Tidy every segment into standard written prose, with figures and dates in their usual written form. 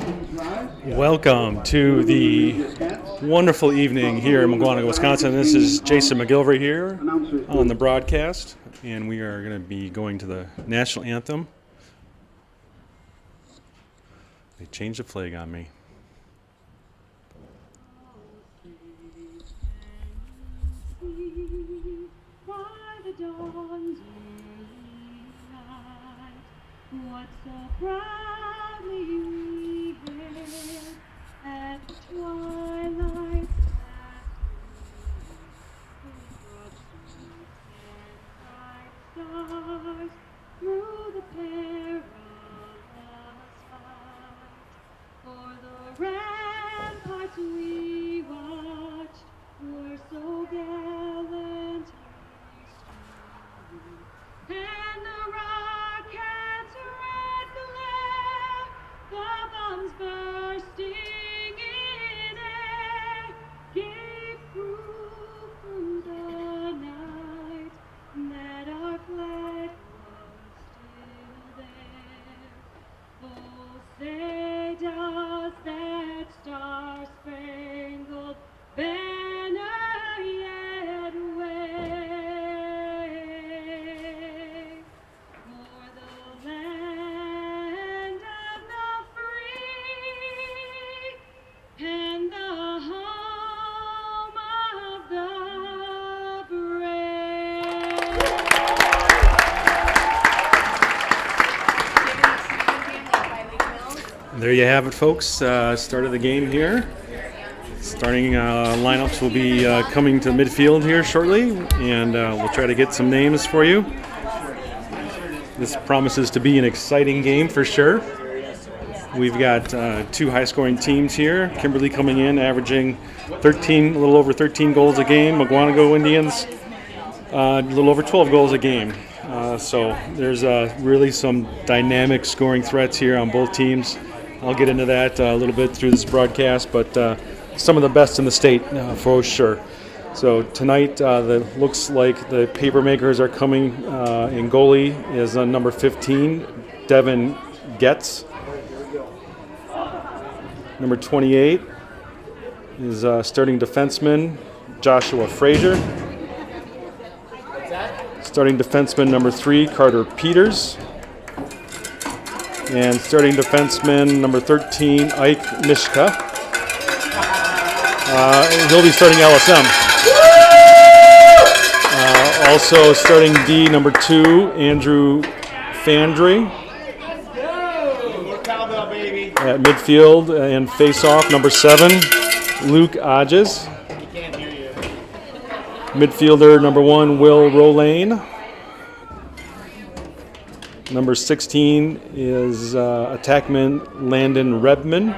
Welcome to the wonderful evening here in Mukwonago, Wisconsin. This is Jason McGilvery here on the broadcast, and we are going to be going to the national anthem. They changed the flag on me. What so proudly we hailed at twilight stars through the perilous fight. For the ramparts we watched were so gallantly strewn, and the rockets red glare, the bombs bursting in air, gave proof through the night that our flag was still there. Oh, say does that star-spangled banner yet wave for the land of the free and the home of the brave? There you have it, folks. Start of the game here. Starting lineups will be coming to midfield here shortly, and we'll try to get some names for you. This promises to be an exciting game for sure. We've got two high-scoring teams here. Kimberly coming in, averaging a little over 13 goals a game. Mukwonago Indians, a little over 12 goals a game. So there's really some dynamic scoring threats here on both teams. I'll get into that a little bit through this broadcast, but some of the best in the state for sure. So tonight, looks like the papermakers are coming. In goalie is number 15, Devin Getz. Number 28 is starting defenseman Joshua Frazier. Starting defenseman number 3, Carter Peters. And starting defenseman number 13, Ike Mishka. He'll be starting LSM. Also starting D, number 2, Andrew Fandry. At midfield and face-off, number 7, Luke Odges. Midfielder, number 1, Will Rolane. Number 16 is attackman Landon Redman.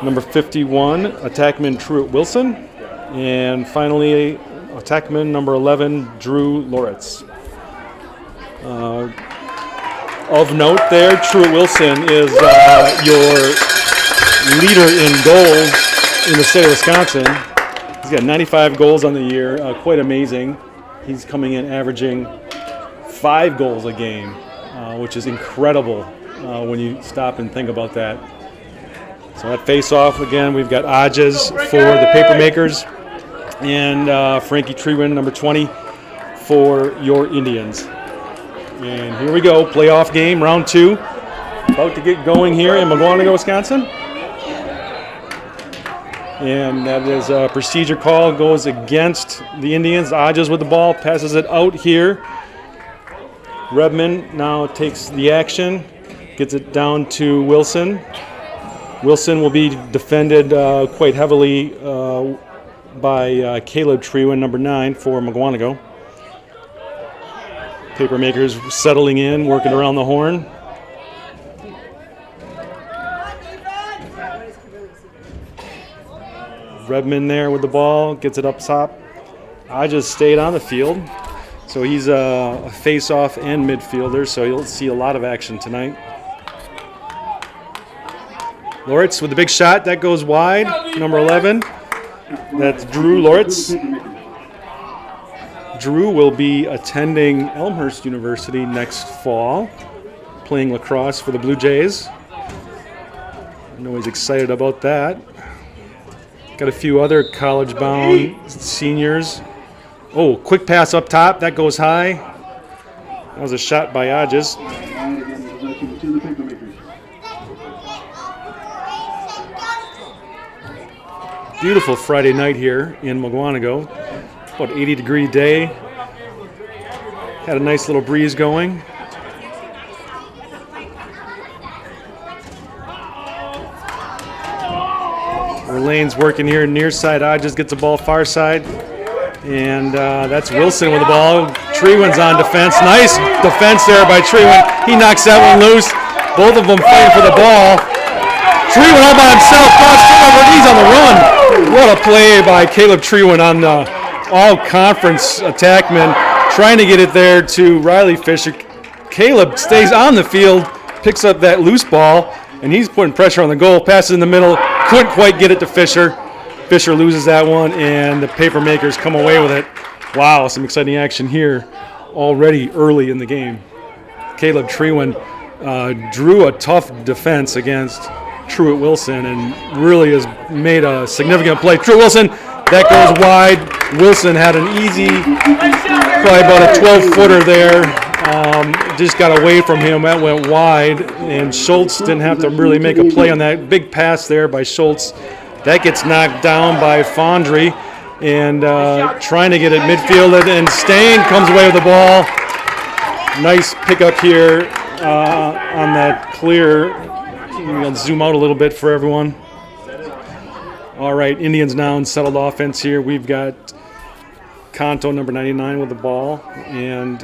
Number 51, attackman Truett Wilson. And finally, attackman number 11, Drew Loritz. Of note there, Truett Wilson is your leader in goals in the state of Wisconsin. He's got 95 goals on the year, quite amazing. He's coming in averaging 5 goals a game, which is incredible when you stop and think about that. So that face-off, again, we've got Odges for the Papermakers and Frankie Trewin, number 20, for your Indians. And here we go, playoff game, round 2. About to get going here in Mukwonago, Wisconsin. And that is a procedure call, goes against the Indians. Odges with the ball, passes it out here. Redman now takes the action, gets it down to Wilson. Wilson will be defended quite heavily by Caleb Trewin, number 9, for Mukwonago. Papermakers settling in, working around the horn. Redman there with the ball, gets it up top. I just stayed on the field. So he's a face-off and midfielder, so you'll see a lot of action tonight. Loritz with the big shot. That goes wide. Number 11. That's Drew Loritz. Drew will be attending Elmhurst University next fall, playing lacrosse for the Blue Jays. I know he's excited about that. Got a few other college-bound seniors. Oh, quick pass up top. That goes high. That was a shot by Hodges. Beautiful Friday night here in Mukwonago. About 80-degree day. Had a nice little breeze going. Lane's working here near side. Hodges gets the ball far side. And that's Wilson with the ball. Treewin's on defense. Nice defense there by Treewin. He knocks that one loose. Both of them fighting for the ball. Treewin all by himself. He's on the run. What a play by Caleb Treewin on the all-conference attackman. Trying to get it there to Riley Fisher. Caleb stays on the field, picks up that loose ball, and he's putting pressure on the goal. Passes in the middle. Couldn't quite get it to Fisher. Fisher loses that one, and the Papermakers come away with it. Wow, some exciting action here already early in the game. Caleb Treewin drew a tough defense against Truett Wilson and really has made a significant play. Truett Wilson, that goes wide. Wilson had an easy, probably about a 12-footer there. Just got away from him. That went wide, and Schultz didn't have to really make a play on that. Big pass there by Schultz. That gets knocked down by Fondry, and trying to get it midfield, and Stain comes away with the ball. Nice pickup here on that clear. I'll zoom out a little bit for everyone. All right, Indians now in settled offense here. We've got Kanto, number 99, with the ball, and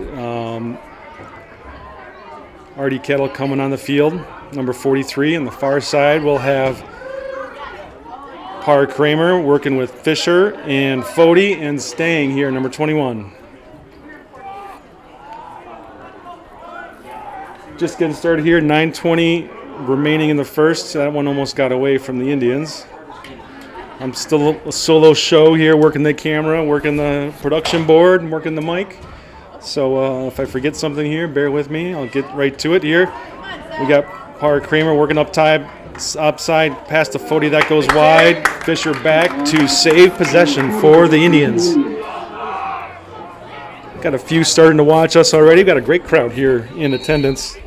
Artie Kettle coming on the field, number 43. On the far side, we'll have Parr Kramer working with Fisher and Fody, and staying here, number 21. Just getting started here, 9:20 remaining in the first. That one almost got away from the Indians. I'm still a solo show here, working the camera, working the production board, and working the mic. So if I forget something here, bear with me. I'll get right to it here. We got Parr Kramer working upside, past the 40. That goes wide. Fisher back to save possession for the Indians. Got a few starting to watch us already. Got a great crowd here in attendance.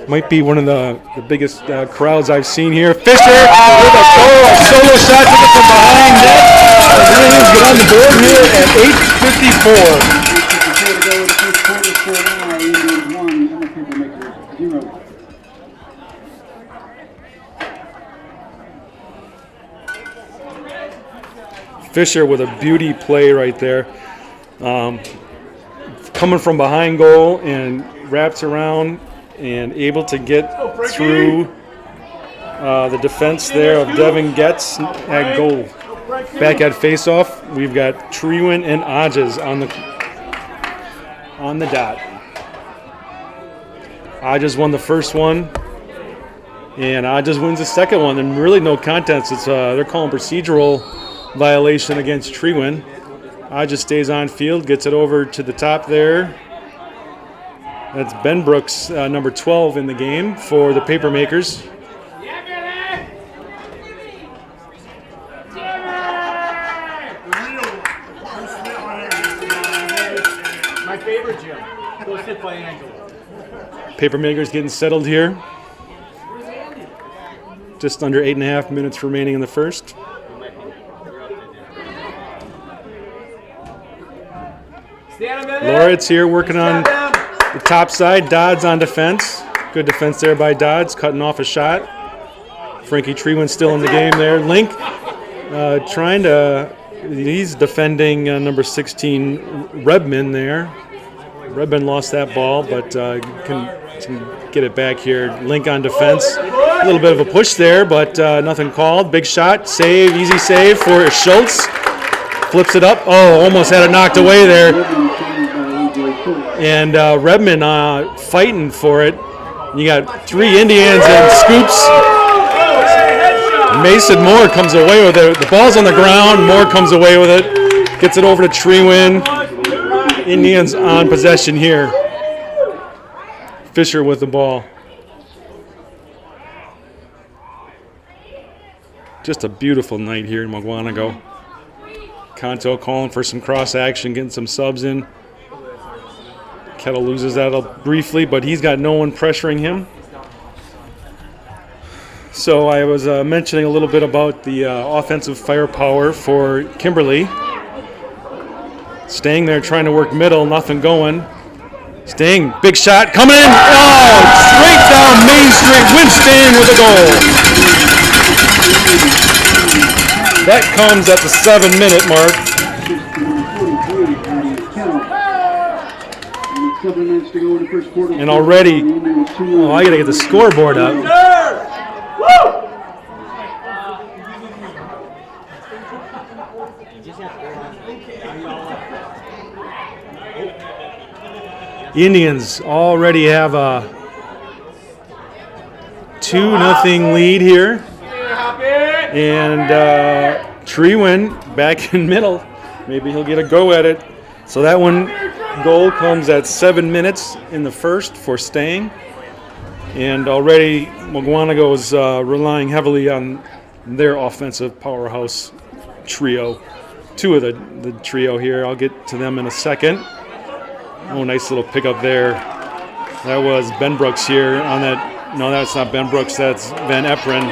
Might be one of the biggest crowds I've seen here. Fisher with a goal, a solo shot, took it from behind net. The Indians get on the board here at 8:54. Fisher with a beauty play right there. Coming from behind goal and wraps around and able to get through the defense there of Devin Getz at goal. Back at faceoff, we've got Treewin and Hodges on the dot. Hodges won the first one, and Hodges wins the second one, and really no contest. It's they're calling procedural violation against Treewin. Hodges stays on field, gets it over to the top there. That's Ben Brooks, number 12 in the game for the Papermakers. My favorite gym. Go sit by Angela. Papermakers getting settled here. Just under 8.5 minutes remaining in the first. Laureate's here working on the top side. Dodds on defense. Good defense there by Dodds, cutting off a shot. Frankie Treewin still in the game there. Link he's defending number 16, Redman there. Redman lost that ball, but can get it back here. Link on defense. A little bit of a push there, but nothing called. Big shot, save, easy save for Schultz. Flips it up. Oh, almost had it knocked away there. And Redman fighting for it. You got 3 Indians and scoops. Mason Moore comes away with it. The ball's on the ground. Moore comes away with it. Gets it over to Treewin. Indians on possession here. Fisher with the ball. Just a beautiful night here in Mukwonago. Kanto calling for some cross action, getting some subs in. Kettle loses that briefly, but he's got no one pressuring him. So I was mentioning a little bit about the offensive firepower for Kimberly. Staying there trying to work middle, nothing going. Staying, big shot, coming in. Oh, straight down Main Street, Win Staying with a goal. That comes at the 7-minute mark. 7 minutes to go in the first quarter. And already, I gotta get the scoreboard up. Indians already have a 2-0 lead here. And Treewin back in middle. Maybe he'll get a go at it. So that one goal comes at 7 minutes in the first for Staying. And already Mukwonago is relying heavily on their offensive powerhouse trio. Two of the trio here. I'll get to them in a second. Oh, nice little pickup there. That was Ben Brooks here on that. No, that's not Ben Brooks. That's Van Epren.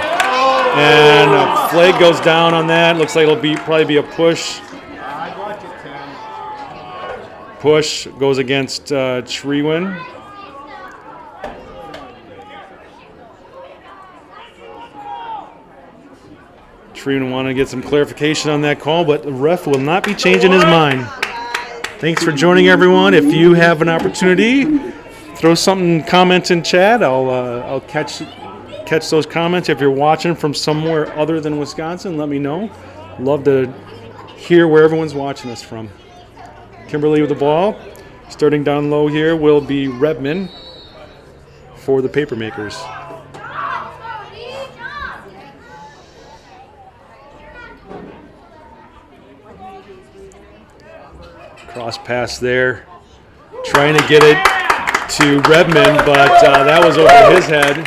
And a flag goes down on that. Looks like it'll probably be a push. Push goes against Treewin. Treewin wanted to get some clarification on that call, but the ref will not be changing his mind. Thanks for joining, everyone. If you have an opportunity, throw something, comment in chat. I'll catch those comments. If you're watching from somewhere other than Wisconsin, let me know. Love to hear where everyone's watching us from. Kimberly with the ball. Starting down low here will be Redman for the Papermakers. Cross pass there. Trying to get it to Redman, but that was over his head.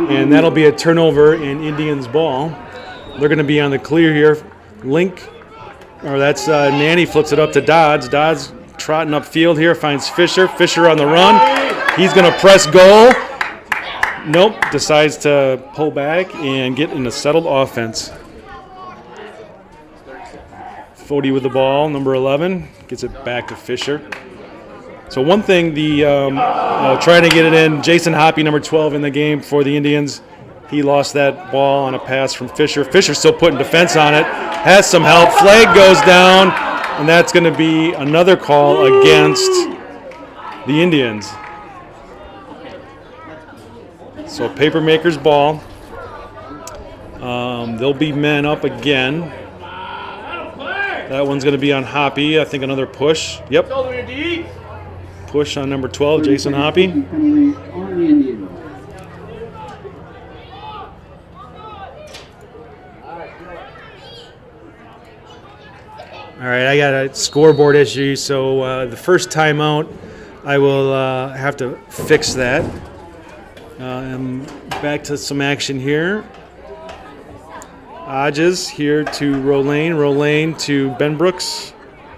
And that'll be a turnover in Indians ball. They're going to be on the clear here. That's Nanny flips it up to Dodds. Dodds trotting upfield here, finds Fisher. Fisher on the run. He's going to press goal. Nope, decides to pull back and get in a settled offense. Fody with the ball, number 11, gets it back to Fisher. So one thing, trying to get it in, Jason Hoppy, number 12 in the game for the Indians. He lost that ball on a pass from Fisher. Fisher still putting defense on it, has some help. Flag goes down, and that's going to be another call against the Indians. So Papermakers ball. They'll be men up again. That one's going to be on Hoppy. I think another push. Yep. Push on number 12, Jason Hoppy. All right, I got a scoreboard issue, so the first timeout, I will have to fix that. Back to some action here. Hodges here to Rolane. Rolane to Ben Brooks.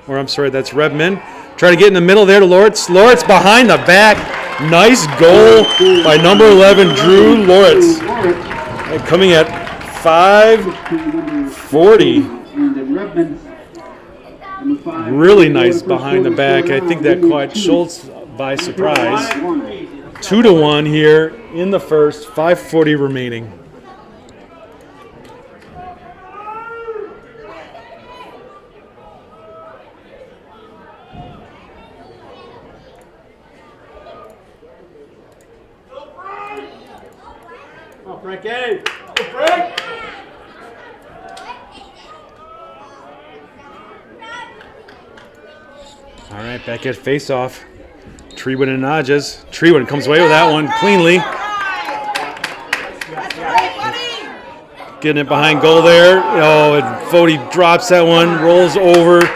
Or I'm sorry, that's Redman. Try to get in the middle there to Loritz. Loritz behind the back. Nice goal by number 11, Drew Loritz. Coming at 5:40. Really nice behind the back. I think that caught Schultz by surprise. 2-1 here in the first, 5:40 remaining. Oh, Frankie! Go, Frank! All right, back at face-off. Treewin and Hodges. Treewin comes away with that one cleanly. Getting it behind goal there. Oh, and Fody drops that one, rolls over to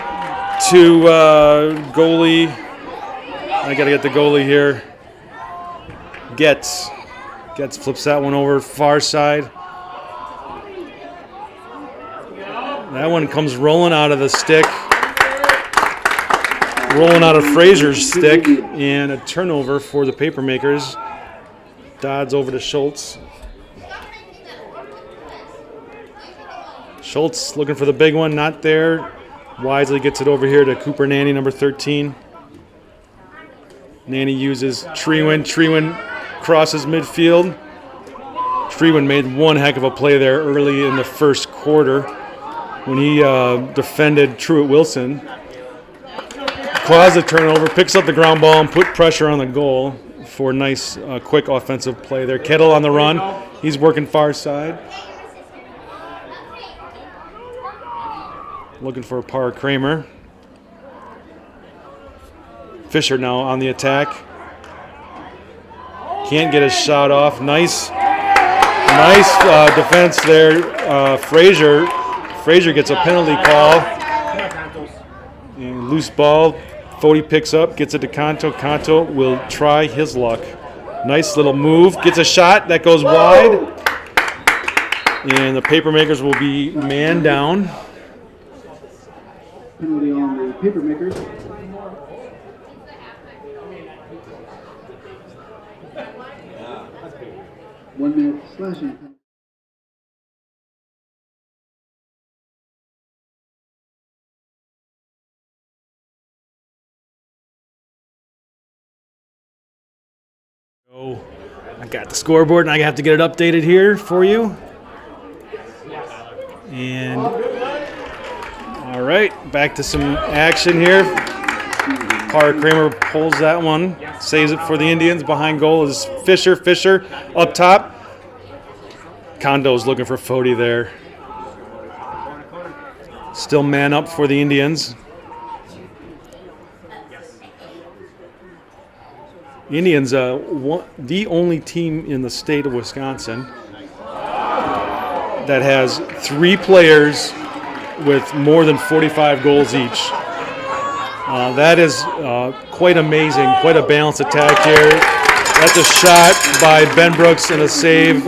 goalie. I got to get the goalie here. Getz flips that one over far side. That one comes rolling out of the stick. Rolling out of Frazier's stick, and a turnover for the Papermakers. Dodds over to Schultz. Schultz looking for the big one, not there. Wisely gets it over here to Cooper Nanny, number 13. Nanny uses Trewin. Trewin crosses midfield. Trewin made one heck of a play there early in the first quarter when he defended Truett Wilson. Caused a turnover, picks up the ground ball, and put pressure on the goal for a nice, quick offensive play there. Kettle on the run. He's working far side. Looking for Parr Kramer. Fisher now on the attack. Can't get a shot off. Nice defense there. Frazier gets a penalty call. And loose ball. Fody picks up, gets it to Canto. Canto will try his luck. Nice little move. Gets a shot. That goes wide. And the Papermakers will be man down. Penalty on the Papermakers. One minute slashing. Oh, I got the scoreboard, and I have to get it updated here for you. And all right, back to some action here. Parr Kramer pulls that one, saves it for the Indians. Behind goal is Fisher. Fisher up top. Condo's looking for Fody there. Still man up for the Indians. Indians, the only team in the state of Wisconsin that has 3 players with more than 45 goals each. That is quite amazing, quite a balanced attack here. That's a shot by Ben Brooks and a save.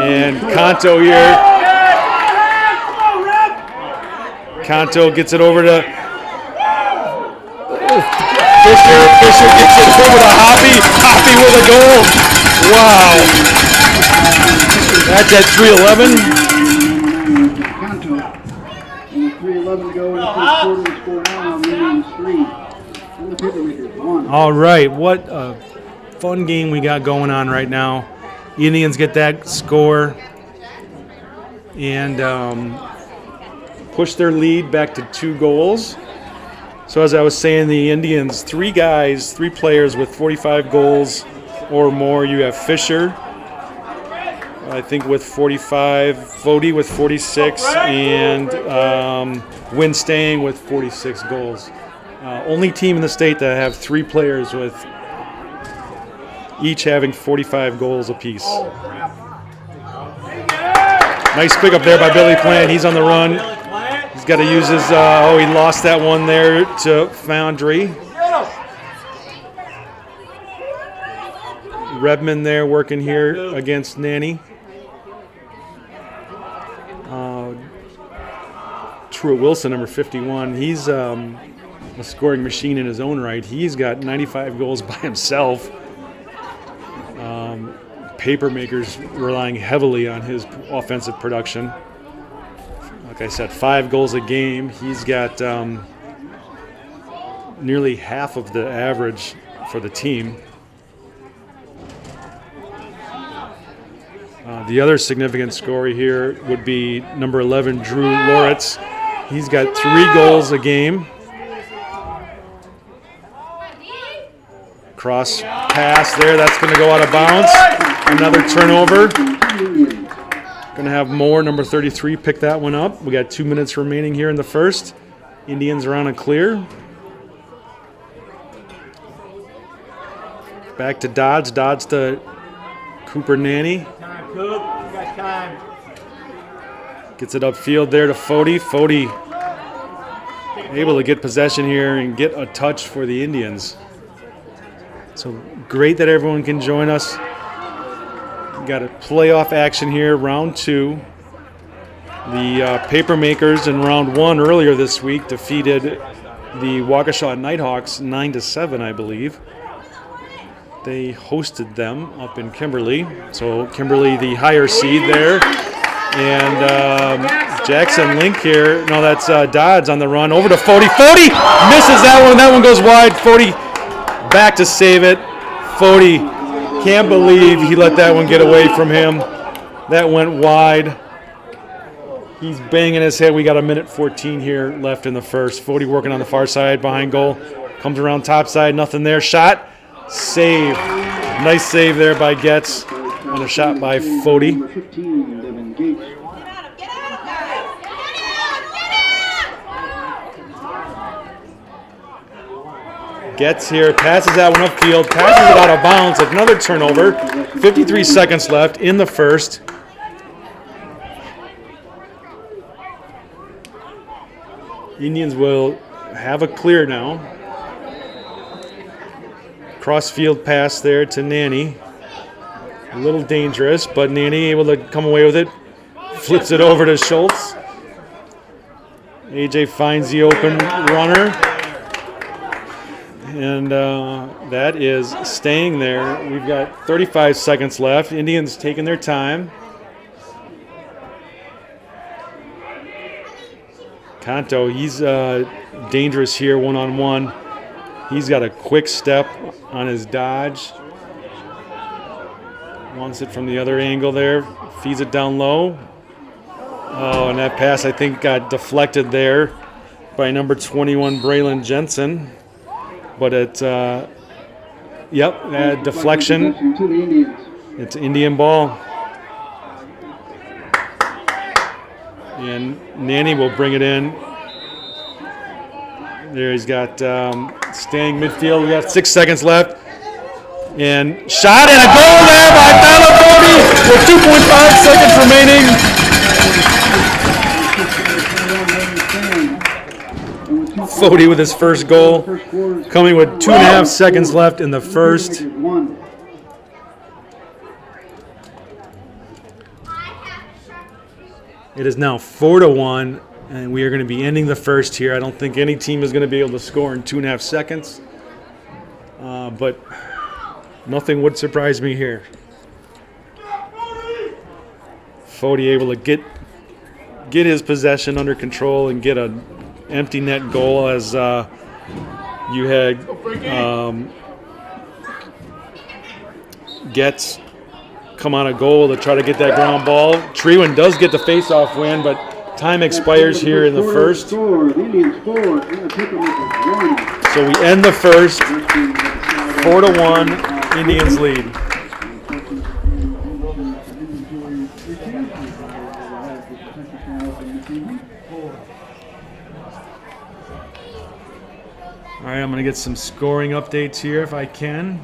And Canto here. Canto gets it over to Fisher. Fisher gets it over to Hoppy. Hoppy with a goal. Wow. That's at 3:11. Canto. And 3:11 to go in the first quarter. The score now on the Indians 3. And the Papermakers 1. All right, what a fun game we got going on right now. Indians get that score and push their lead back to 2 goals. So as I was saying, the Indians, 3 players with 45 goals or more. You have Fisher, I think, with 45, Fody with 46, and Wynn Stang with 46 goals. Only team in the state that have 3 players with each having 45 goals apiece. Nice pickup there by Billy Plant. He's on the run. He's got to use his, he lost that one there to Foundry. Redman there working here against Nanny. Truett Wilson, number 51. He's a scoring machine in his own right. He's got 95 goals by himself. Papermakers relying heavily on his offensive production. Like I said, 5 goals a game. He's got nearly half of the average for the team. The other significant scorer here would be number 11, Drew Loritz. He's got 3 goals a game. Cross pass there. That's going to go out of bounds. Another turnover. Going to have more. Number 33 pick that one up. We got 2 minutes remaining here in the first. Indians are on a clear. Back to Dodds. Dodds to Cooper Nanny. Gets it upfield there to Fody. Fody able to get possession here and get a touch for the Indians. So great that everyone can join us. Got a playoff action here, round 2. The Papermakers in round 1 earlier this week defeated the Waukesha Nighthawks 9-7, I believe. They hosted them up in Kimberly. So Kimberly, the higher seed there. And Jackson Link here. No, that's Dodds on the run. Over to Fody. Fody misses that one. That one goes wide. Fody back to save it. Fody can't believe he let that one get away from him. That went wide. He's banging his head. We got 1:14 here left in the first. Fody working on the far side behind goal. Comes around top side. Nothing there. Shot. Save. Nice save there by Getz. And a shot by Fody. Number 15, Devin Gates. Getz here, passes that one upfield, passes it out of bounds. Another turnover. 53 seconds left in the first. Indians will have a clear now. Crossfield pass there to Nanny. A little dangerous, but Nanny able to come away with it. Flips it over to Schultz. AJ finds the open runner. And that is staying there. We've got 35 seconds left. Indians taking their time. Kanto, he's dangerous here one-on-one. He's got a quick step on his dodge. Wants it from the other angle there. Feeds it down low. Oh, and that pass, I think, got deflected there by number 21, Braylon Jensen. But it's, deflection. To the Indians. It's Indian ball. And Nanny will bring it in. There he's got staying midfield. We got 6 seconds left. And shot and a goal there by Tyler Fody with 2.5 seconds remaining. Fody with his first goal, coming with 2.5 seconds left in the first. It is now 4-1, and we are going to be ending the first here. I don't think any team is going to be able to score in 2.5 seconds, but nothing would surprise me here. Fody able to get his possession under control and get an empty net goal as you had Getz come on a goal to try to get that ground ball. Trewin does get the face-off win, but time expires here in the first. So we end the first. 4-1, Indians lead. All right, I'm going to get some scoring updates here if I can.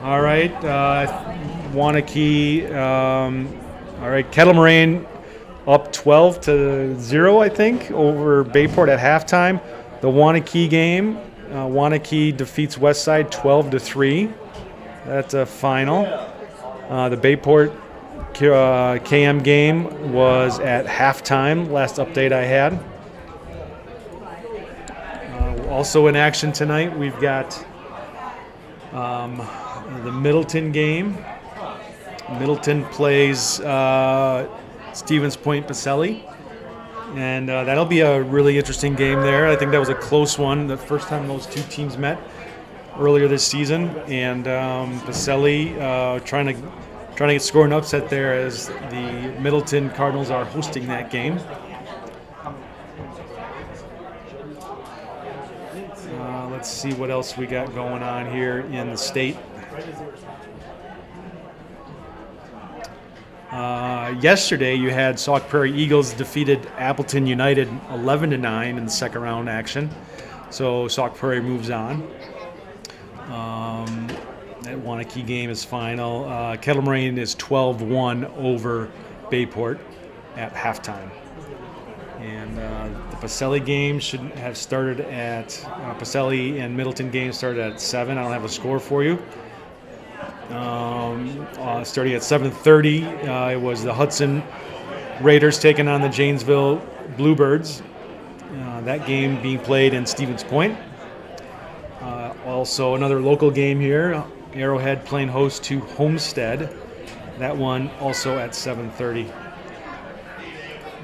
All right, Wanakee. All right, Kettle Moraine up 12-0, I think, over Bayport at halftime. The Wanakee game, Wanakee defeats Westside 12-3. That's a final. The Bayport KM game was at halftime, last update I had. Also in action tonight, we've got the Middleton game. Middleton plays Stevens Point Pacelli, and that'll be a really interesting game there. I think that was a close one, the first time those two teams met earlier this season, and Pacelli trying to get score an upset there as the Middleton Cardinals are hosting that game. Let's see what else we got going on here in the state. Yesterday, you had Sauk Prairie Eagles defeated Appleton United 11-9 in the second round action. So Sauk Prairie moves on. That Wanakee game is final. Kettle Moraine is 12-1 over Bayport at halftime. And the Pacelli game should have started at Pacelli and Middleton game started at 7. I don't have a score for you. Starting at 7:30, it was the Hudson Raiders taking on the Janesville Bluebirds. That game being played in Stevens Point. Also another local game here, Arrowhead playing host to Homestead. That one also at 7:30.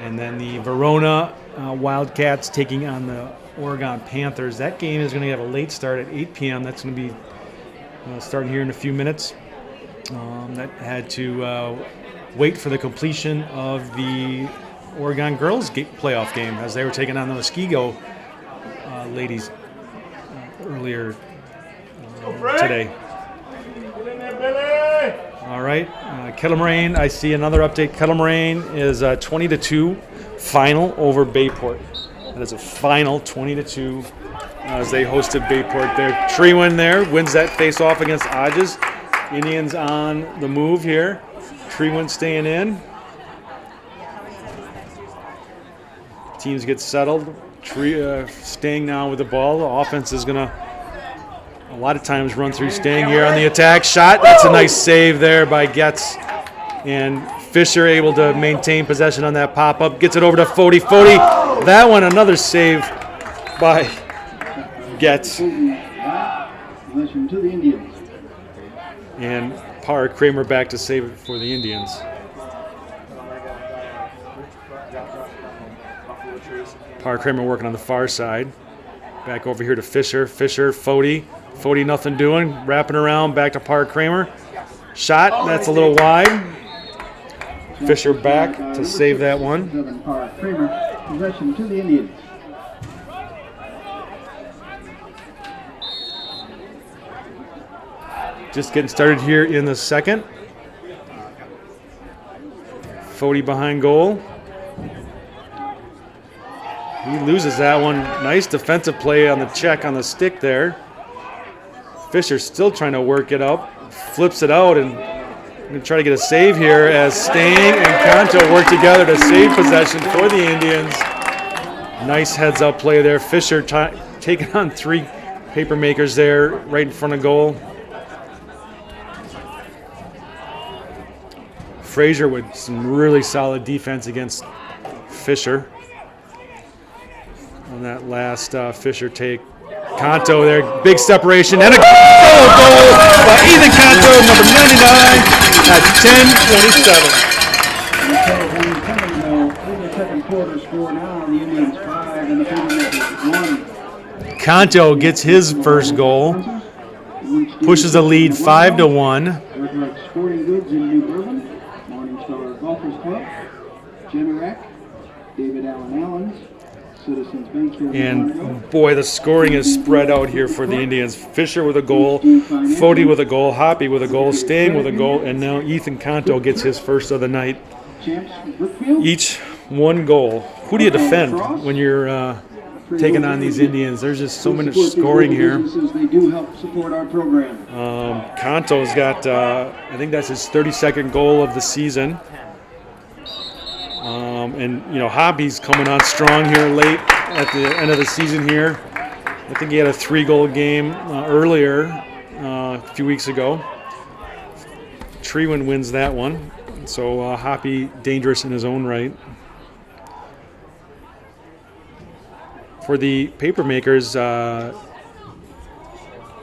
And then the Verona Wildcats taking on the Oregon Panthers. That game is going to have a late start at 8 p.m. That's going to be starting here in a few minutes. That had to wait for the completion of the Oregon girls playoff game as they were taking on the Muskego ladies earlier today. All right, Kettle Moraine, I see another update. Kettle Moraine is 20-2 final over Bayport. That is a final 20-2 as they hosted Bayport there. Treewin there wins that face-off against Hodges. Indians on the move here. Treewin staying in. Teams get settled. Staying now with the ball. The offense is going to a lot of times run through Staying here on the attack. Shot. That's a nice save there by Getz. And Fisher able to maintain possession on that pop-up. Gets it over to Fody. Fody, that one, another save by Getz. Possession to the Indians. And Parr Kramer back to save it for the Indians. Parr Kramer working on the far side. Back over here to Fisher. Fisher, Fody. Fody nothing doing. Wrapping around back to Parr Kramer. Shot, that's a little wide. Fisher back to save that one. Parr Kramer, possession to the Indians. Just getting started here in the second. Fody behind goal. He loses that one. Nice defensive play on the check on the stick there. Fisher still trying to work it up. Flips it out and going to try to get a save here as Stang and Kanto work together to save possession for the Indians. Nice heads-up play there. Fisher taking on 3 paper makers there right in front of goal. Frazier with some really solid defense against Fisher. On that last Fisher take. Kanto there, big separation, and a goal by Ethan Kanto, number 99, at 10:27. In the second quarter score now, the Indians 5 and the Patriots 1. Kanto gets his first goal, pushes the lead 5-1. Redwood Sporting Goods in New Bourbon, Morningstar Golfers Club, Generac, David Allen's, Citizens Bank here in And boy, the scoring is spread out here for the Indians. Fisher with a goal, Fody with a goal, Hoppy with a goal, Stang with a goal, and now Ethan Kanto gets his first of the night. Champs Brookfield. Each one goal. Who do you defend when you're taking on these Indians? There's just so much scoring here. They do help support our program. Kanto's got, I think that's his 32nd goal of the season. And, you know, Hobby's coming on strong here late at the end of the season here. I think he had a 3-goal game earlier, a few weeks ago. Treewin wins that one. So Hoppy dangerous in his own right. For the Papermakers,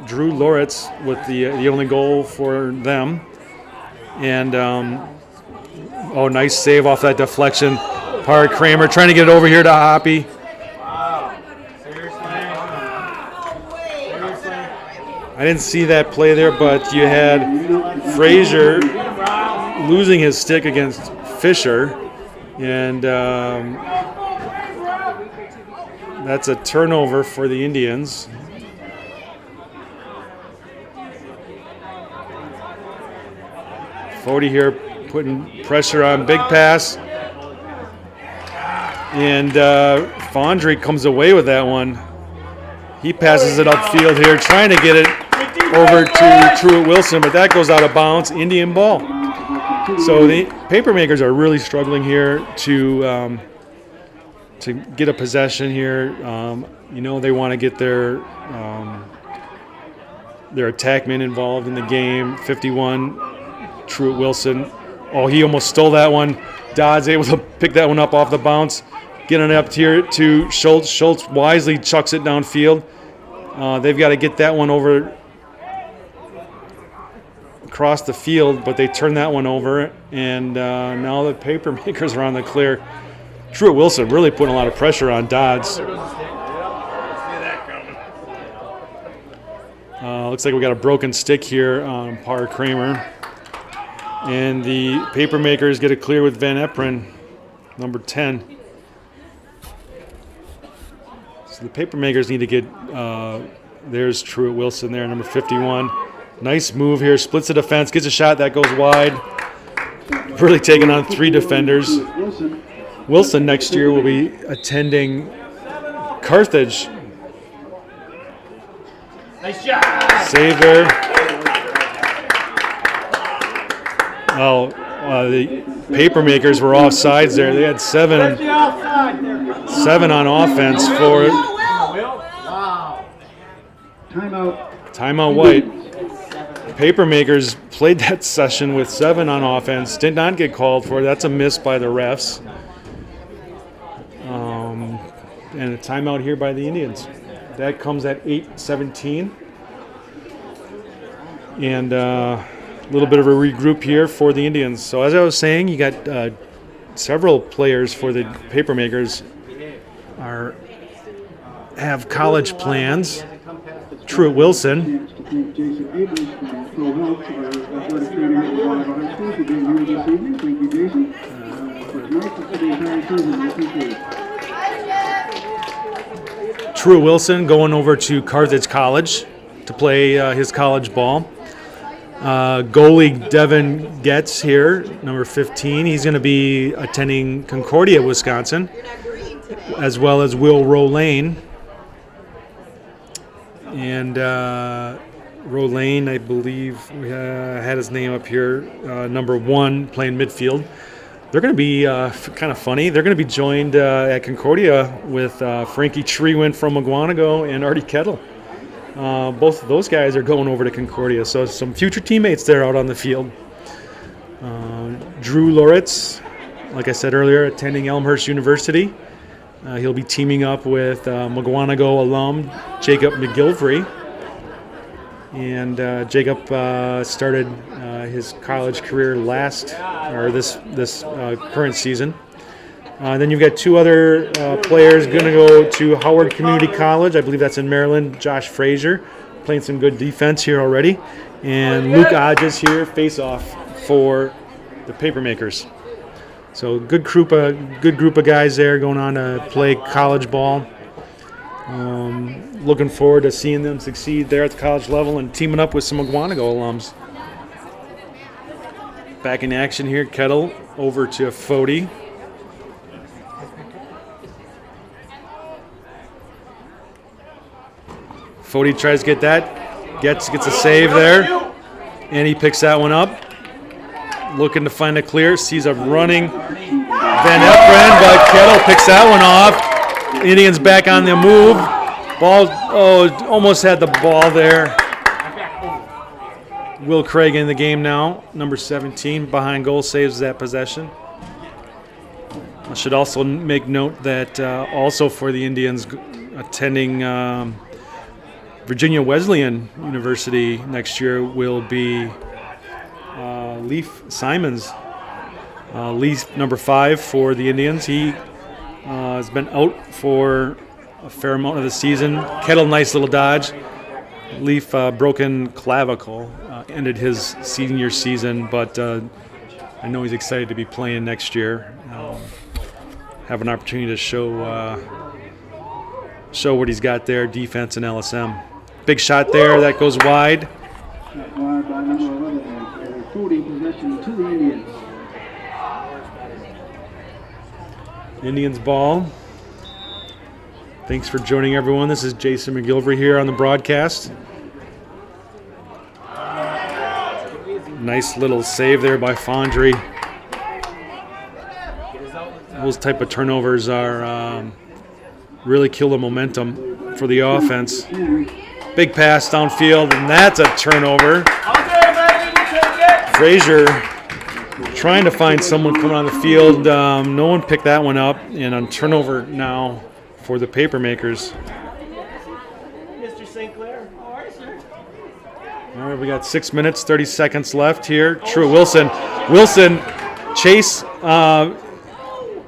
Drew Loritz with the only goal for them. And, oh, nice save off that deflection. Parr Kramer trying to get it over here to Hoppy. I didn't see that play there, but you had Frazier losing his stick against Fisher. And that's a turnover for the Indians. Fody here putting pressure on, big pass. And Fondry comes away with that one. He passes it upfield here, trying to get it over to Truett Wilson, but that goes out of bounds, Indian ball. So the Papermakers are really struggling here to to get a possession here. They want to get their attackman involved in the game. 51, Truett Wilson. Oh, he almost stole that one. Dodd's able to pick that one up off the bounce. Getting it up here to Schultz. Schultz wisely chucks it downfield. They've got to get that one over across the field, but they turn that one over, and now the paper makers are on the clear. Truett Wilson really putting a lot of pressure on Dodds. Looks like we got a broken stick here on Par Kramer. And the paper makers get a clear with Van Eperen, number 10. So the paper makers need to get, there's Truett Wilson there, number 51. Nice move here, splits the defense, gets a shot that goes wide. Really taking on 3 defenders. Wilson next year will be attending Carthage. Nice job. Save there. The paper makers were offsides there. They had 7 on offense for it. Wow. Timeout. White. Paper makers played that session with 7 on offense. Did not get called for it. That's a miss by the refs. And a timeout here by the Indians. That comes at 8:17. And a little bit of a regroup here for the Indians. So as I was saying, you got several players for the paper makers have college plans. Truett Wilson. Jason Abrams from Pro Health, our athletic trainer at Mukwonago High School, for being here this evening. Thank you, Jason. For tonight, for the entire season, I appreciate it. Truett Wilson going over to Carthage College to play his college ball. Goalie Devin Getz here, number 15. He's going to be attending Concordia, Wisconsin, as well as Will Rolane. And Rolane, I believe, had his name up here, number 1, playing midfield. They're going to be kind of funny. They're going to be joined at Concordia with Frankie Treewin from Mukwonago and Artie Kettle. Both of those guys are going over to Concordia, so some future teammates there out on the field. Drew Loritz, like I said earlier, attending Elmhurst University. He'll be teaming up with Mukwonago alum Jacob McGilvery. And Jacob started his college career this current season. Then you've got 2 other players going to go to Howard Community College. I believe that's in Maryland. Josh Frazier playing some good defense here already. And Luke Hodges here, face-off for the Papermakers. So good group of guys there going on to play college ball. Looking forward to seeing them succeed there at the college level and teaming up with some Mukwonago alums. Back in action here, Kettle over to Fody. Fody tries to get that, gets a save there, and he picks that one up. Looking to find a clear, sees a running Van Eperen, but Kettle picks that one off. Indians back on the move. Ball, almost had the ball there. Will Craig in the game now, number 17, behind goal, saves that possession. I should also make note that also for the Indians attending Virginia Wesleyan University next year will be Leaf Simons. Leaf, number 5 for the Indians. He has been out for a fair amount of the season. Kettle, nice little dodge. Leaf, broken clavicle, ended his senior season, but I know he's excited to be playing next year. Have an opportunity to show what he's got there, defense and LSM. Big shot there, that goes wide. Shot wide by number 11, 40 possession to the Indians. Indians ball. Thanks for joining, everyone. This is Jason McGilvery here on the broadcast. Nice little save there by Fondry. Those type of turnovers are really kill the momentum for the offense. Big pass downfield, and that's a turnover. Frazier trying to find someone coming on the field. No one picked that one up, and on turnover now for the Papermakers. Mr. St. Clair, how are you, sir? All right, we got 6 minutes, 30 seconds left here. True, Wilson chase.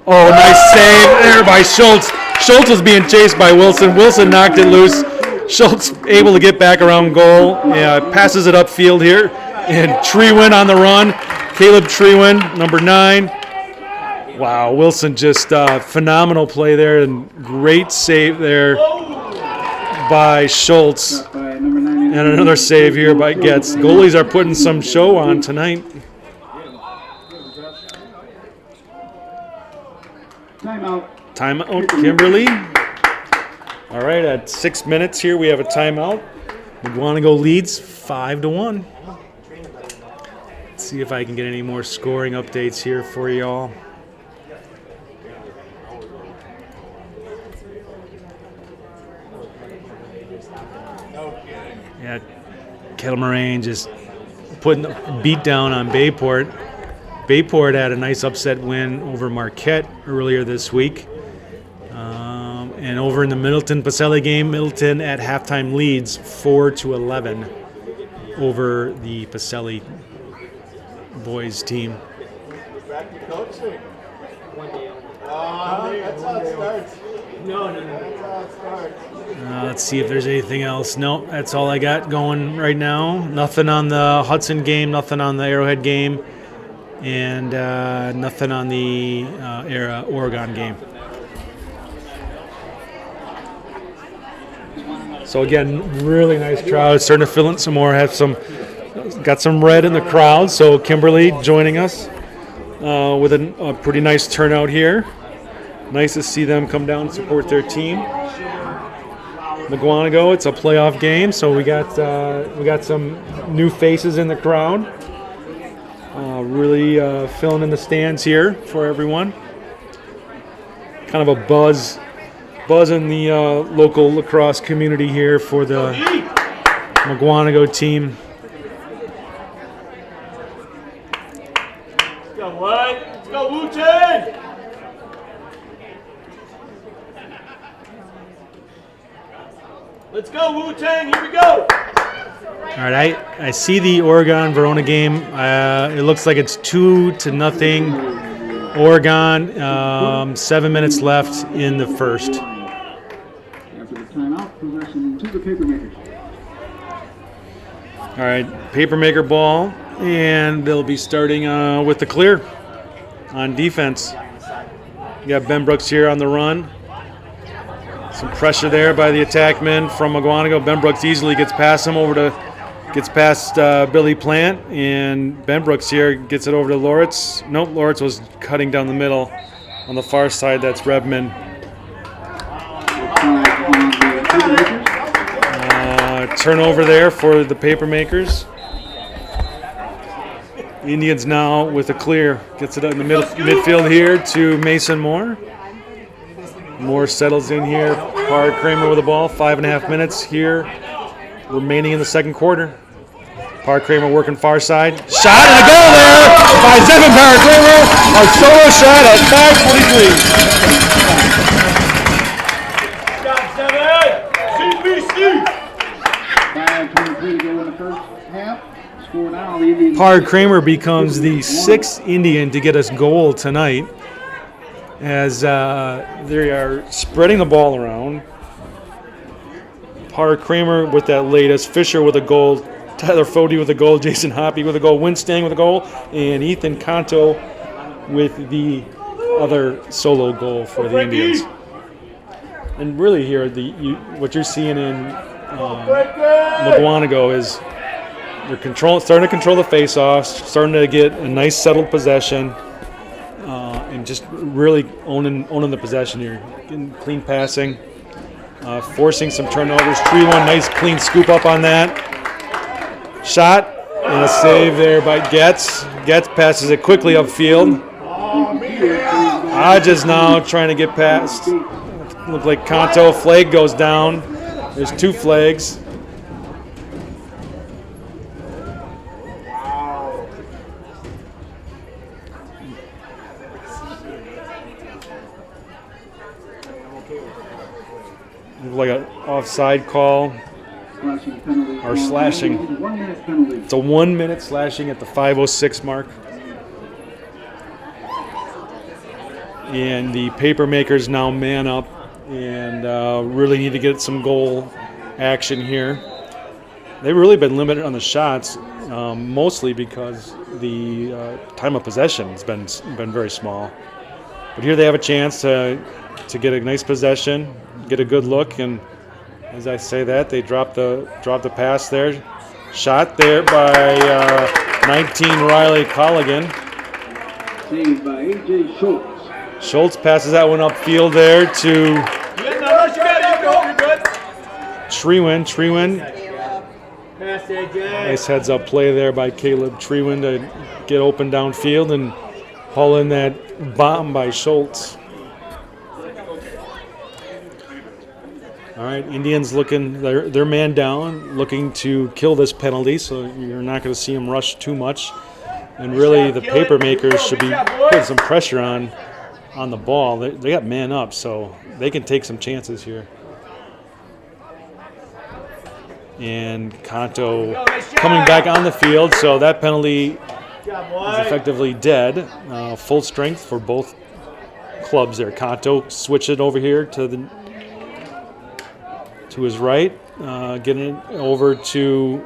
Nice save there by Schultz. Schultz was being chased by Wilson. Wilson knocked it loose. Schultz able to get back around goal. Passes it upfield here. And Treewin on the run. Caleb Treewin, number 9. Wow, Wilson just phenomenal play there and great save there by Schultz. And another save here by Getz. Goalies are putting some show on tonight. Timeout, Kimberly. All right, at 6 minutes here, we have a timeout. Mukwonago leads 5-1. Let's see if I can get any more scoring updates here for y'all. Yeah, Kettle Moraine just putting the beat down on Bayport. Bayport had a nice upset win over Marquette earlier this week. And over in the Middleton-Pacelli game, Middleton at halftime leads 4-11 over the Pacelli boys team. Back to coaching. That's how it starts. No. That's how it starts. Let's see if there's anything else. Nope, that's all I got going right now. Nothing on the Hudson game, nothing on the Arrowhead game, and nothing on the Oregon game. So again, really nice crowd. It's starting to fill in some more. Got some red in the crowd. So Kimberly joining us with a pretty nice turnout here. Nice to see them come down and support their team. Mukwonago, it's a playoff game, so we got some new faces in the crowd. Really filling in the stands here for everyone. Kind of a buzz in the local lacrosse community here for the Mukwonago team. Let's go, what? Let's go, Wu-Tang! Let's go, Wu-Tang, here we go! All right, I see the Oregon-Verona game. It looks like it's 2-0 Oregon. 7 minutes left in the first. After the timeout, possession to the Papermakers. All right, Papermaker ball, and they'll be starting with the clear on defense. You got Ben Brooks here on the run. Some pressure there by the attackman from Mukwonago. Ben Brooks easily gets past Billy Plant, and Ben Brooks here gets it over to Loritz. Nope, Loritz was cutting down the middle. On the far side, that's Rebman. Turnover there for the Papermakers. Indians now with a clear. Gets it in the midfield here to Mason Moore. Moore settles in here. Par Kramer with the ball. 5.5 minutes here remaining in the second quarter. Par Kramer working far side. Shot and a goal there by Zevin Par Kramer. A solo shot at 5:43. 5:23 to go in the first half. Score now, the Indians. Par Kramer becomes the 6th Indian to get us goal tonight, as they are spreading the ball around. Par Kramer with that latest. Fisher with a goal. Tyler Fody with a goal. Jason Hoppy with a goal. Winstang with a goal. And Ethan Canto with the other solo goal for the Indians. And really here, what you're seeing in Mukwonago is they're starting to control the face-offs, starting to get a nice settled possession, and just really owning the possession here. Getting clean passing, forcing some turnovers. 3-1, nice clean scoop up on that. Shot and a save there by Getz. Getz passes it quickly upfield. Hodges now trying to get past. Look like Kanto. Flag goes down. There's 2 flags. Look like an offside call. Or slashing. It's a 1 minute slashing at the 5:06 mark. And the paper makers now man up and really need to get some goal action here. They've really been limited on the shots, mostly because the time of possession has been very small. But here they have a chance to get a nice possession, get a good look, and as I say that, they drop the pass there. Shot there by 19 Riley Colligan. Saved by A.J. Schultz. Schultz passes that one upfield there to Trewin. Pass AJ. Nice heads-up play there by Caleb Trewin to get open downfield and haul in that bomb by Schultz. All right, Indians looking, they're man down, looking to kill this penalty, so you're not going to see them rush too much. And really, the paper makers should be putting some pressure on the ball. They got man up, so they can take some chances here. And Kanto coming back on the field, so that penalty is effectively dead. Full strength for both clubs there. Kanto switch it over here to his right, getting it over to,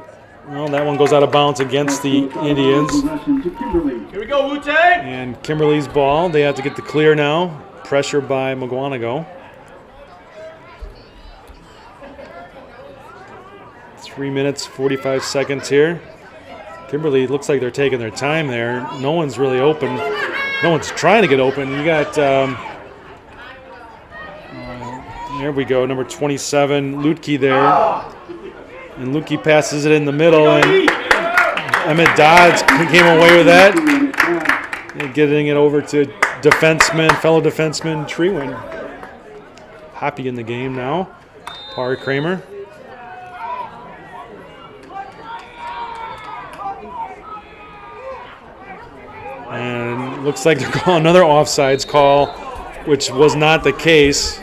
well, that one goes out of bounds against the Indians. Here we go, Wu-Tang! And Kimberly's ball, they have to get the clear now. Pressure by Mukwonago. 3 minutes, 45 seconds here. Kimberly looks like they're taking their time there. No one's really open. No one's trying to get open. You got, there we go, number 27, Lutke there. And Lutke passes it in the middle, and Emmett Dodds came away with that. And getting it over to fellow defenseman Trewin. Hoppy in the game now. Par Kramer. And looks like they're calling another offsides call, which was not the case.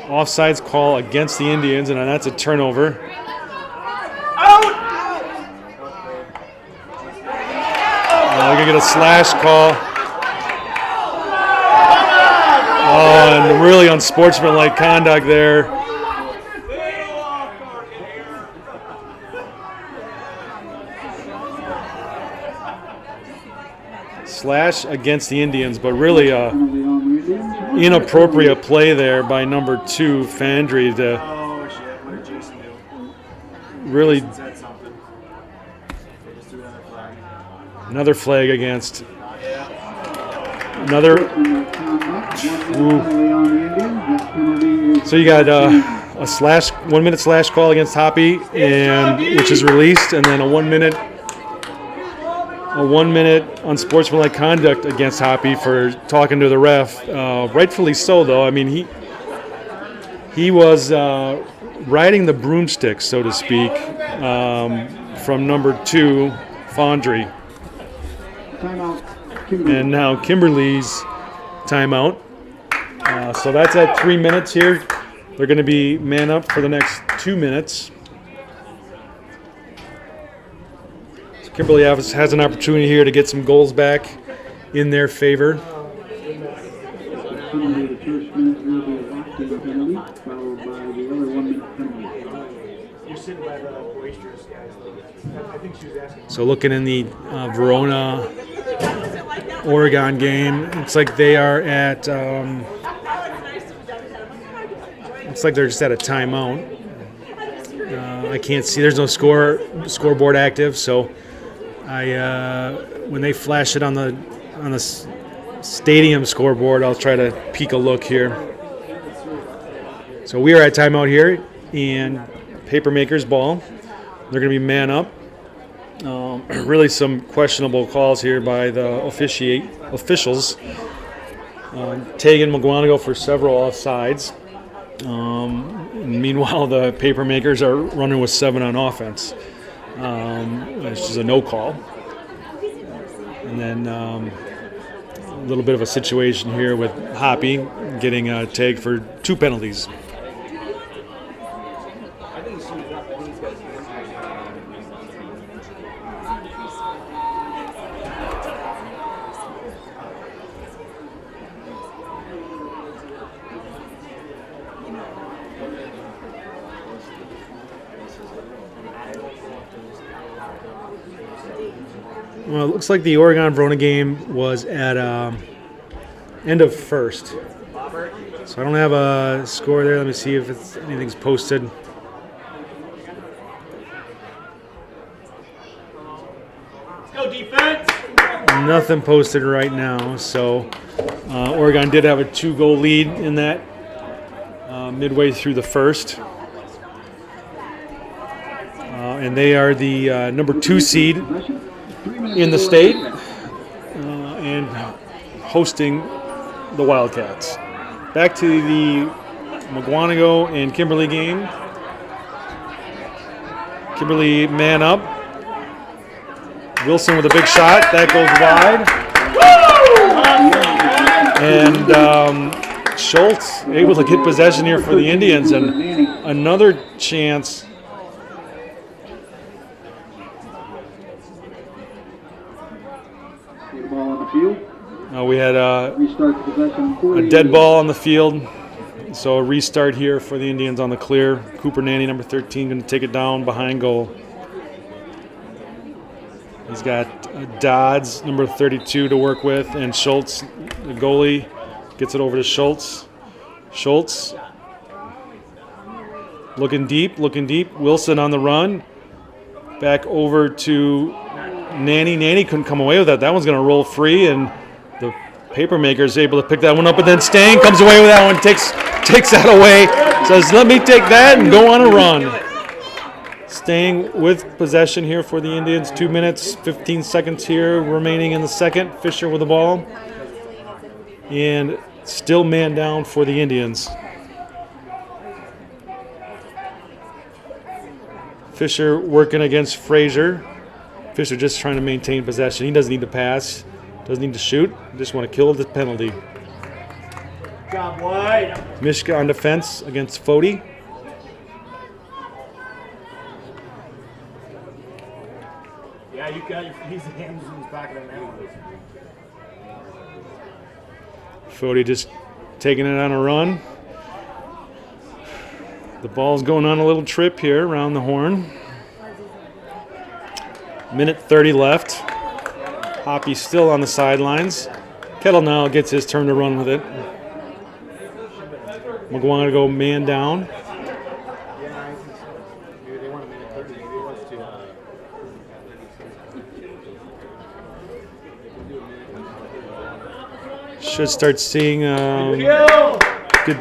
Offsides call against the Indians, and that's a turnover. They're going to get a slash call. Oh, and really unsportsmanlike conduct there. Slash against the Indians, but really inappropriate play there by number 2, Fandry, to really another flag against another. Ooh. So you got a slash, 1 minute slash call against Hoppy, and which is released, and then a 1 minute unsportsmanlike conduct against Hoppy for talking to the ref. Rightfully so, though. I mean, he was riding the broomstick, so to speak, from number 2, Fandry. And now Kimberly's timeout. So that's at 3 minutes here. They're going to be man up for the next 2 minutes. Kimberly has an opportunity here to get some goals back in their favor. So looking in the Verona Oregon game, looks like they are at. Looks like they're just at a timeout. I can't see. There's no scoreboard active, so. When they flash it on the stadium scoreboard, I'll try to peek a look here. So we are at timeout here, and Papermakers ball. They're going to be man up. Really some questionable calls here by the officials. Taking Mukwonago for several offsides. Meanwhile, the paper makers are running with 7 on offense, which is a no call. And then a little bit of a situation here with Hoppy getting tagged for 2 penalties. Well, it looks like the Oregon-Verona game was at end of first. So I don't have a score there. Let me see if anything's posted. Let's go defense. Nothing posted right now. So Oregon did have a 2-goal lead in that midway through the first. And they are the number 2 seed in the state and hosting the Wildcats. Back to the Mukwonago and Kimberly game. Kimberly man up. Wilson with a big shot. That goes wide. And Schultz able to get possession here for the Indians. And another chance. We had a dead ball on the field, so a restart here for the Indians on the clear. Cooper Nanny, number 13, going to take it down behind goal. He's got Dodds, number 32, to work with, and Schultz, the goalie, gets it over to Schultz. Schultz looking deep. Wilson on the run. Back over to Nanny. Nanny couldn't come away with that. That one's going to roll free, and the paper maker is able to pick that one up, but then Stang comes away with that one, takes that away, says, let me take that and go on a run. Stang with possession here for the Indians. 2 minutes, 15 seconds here remaining in the second. Fisher with the ball. And still man down for the Indians. Fisher working against Frazier. Fisher just trying to maintain possession. He doesn't need to pass. Doesn't need to shoot. Just want to kill the penalty. Job wide. Mishka on defense against Fody. Yeah, you got his hands in his back of the net. Fody just taking it on a run. The ball's going on a little trip here around the horn. Minute 30 left. Hoppy still on the sidelines. Kettle now gets his turn to run with it. Mukwonago man down. Should start seeing good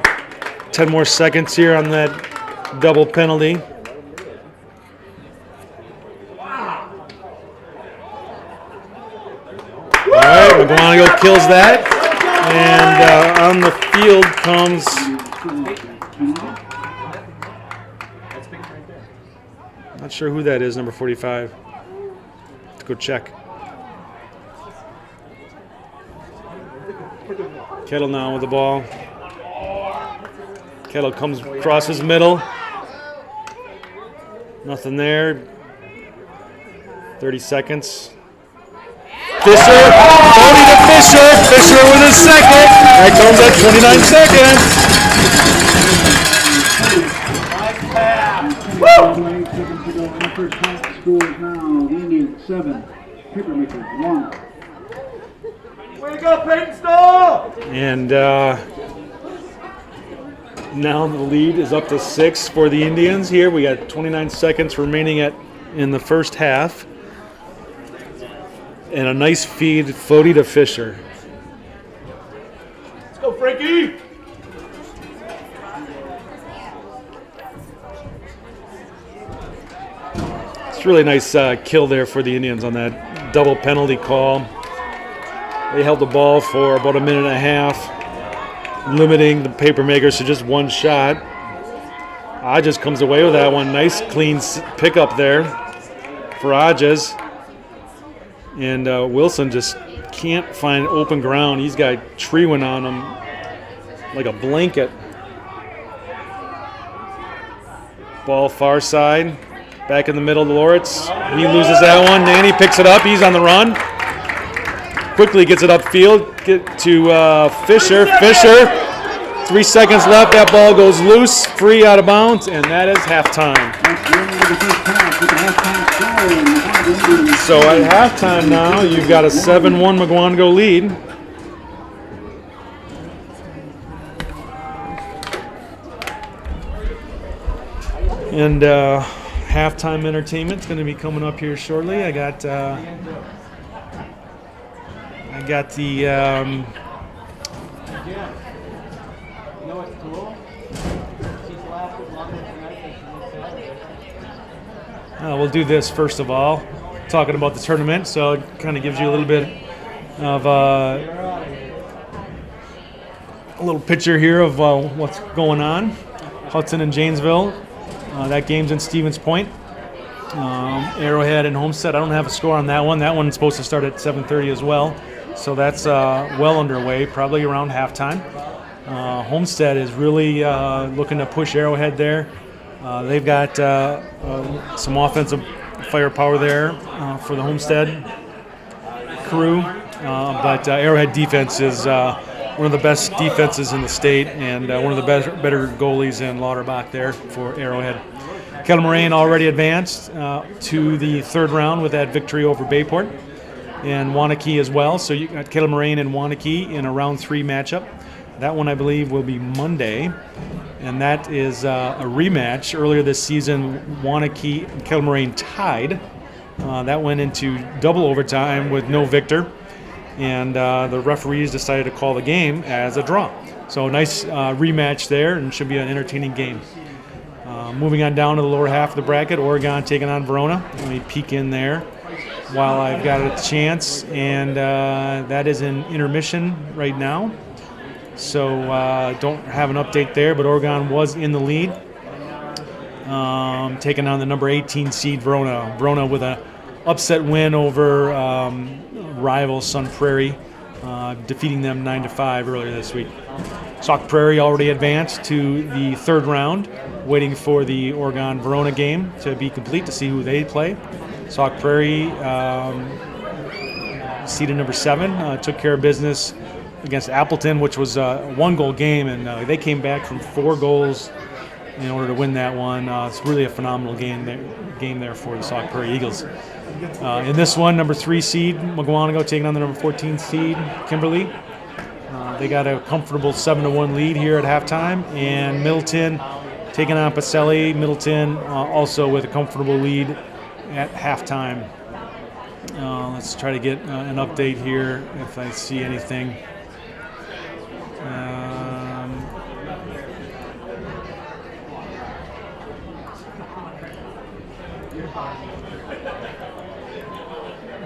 10 more seconds here on that double penalty. All right, Mukwonago kills that, and on the field comes not sure who that is, number 45. Let's go check. Kettle now with the ball. Kettle comes across his middle. Nothing there. 30 seconds. Fisher, Tony to Fisher. Fisher with his second. That comes at 29 seconds. Woo! 28 seconds to go in the first half. The score is now the Indians 7, Papermakers 1. Way to go, Peyton Stoll! And now the lead is up to 6 for the Indians here. We got 29 seconds remaining in the first half. And a nice feed, Fody to Fisher. Let's go, Frankie! It's a really nice kill there for the Indians on that double penalty call. They held the ball for about a minute and a half. limiting the paper makers to just one shot. Hodges comes away with that one. Nice clean pickup there for Hodges. And Wilson just can't find open ground. He's got Treewan on him like a blanket. Ball far side. Back in the middle to Loritz. He loses that one. Nanny picks it up. He's on the run. Quickly gets it upfield. Get to Fisher. Fisher. 3 seconds left. That ball goes loose, free out of bounds, and that is halftime. So at halftime now, you've got a 7-1 Mukwonago lead. And halftime entertainment's going to be coming up here shortly. I got the. We'll do this first of all, talking about the tournament, so it kind of gives you a little bit of a little picture here of what's going on. Hudson and Janesville, that game's in Stevens Point. Arrowhead and Homestead, I don't have a score on that one. That one's supposed to start at 7:30 as well, so that's well underway, probably around halftime. Homestead is really looking to push Arrowhead there. They've got some offensive firepower there for the Homestead crew, but Arrowhead defense is one of the best defenses in the state and one of the better goalies in Lauterbach there for Arrowhead. Kettle Moraine already advanced to the third round with that victory over Bayport and Wanakee as well. So you got Kettle Moraine and Wanakee in a round 3 matchup. That one, I believe, will be Monday, and that is a rematch. Earlier this season, Wanakee and Kettle Moraine tied. That went into double overtime with no victor, and the referees decided to call the game as a draw. So a nice rematch there, and should be an entertaining game. Moving on down to the lower half of the bracket, Oregon taking on Verona. Let me peek in there while I've got a chance, and that is in intermission right now. So don't have an update there, but Oregon was in the lead, taking on the number 18 seed Verona. Verona with an upset win over rival Sun Prairie, defeating them 9-5 earlier this week. Sauk Prairie already advanced to the third round, waiting for the Oregon-Verona game to be complete to see who they play. Sauk Prairie, seeded number 7, took care of business against Appleton, which was a 1-goal game, and they came back from 4 goals in order to win that one. It's really a phenomenal game there for the Sauk Prairie Eagles. In this one, number 3 seed Mukwonago taking on the number 14 seed Kimberly. They got a comfortable 7-1 lead here at halftime, and Middleton taking on Pacelli. Middleton also with a comfortable lead at halftime. Let's try to get an update here if I see anything.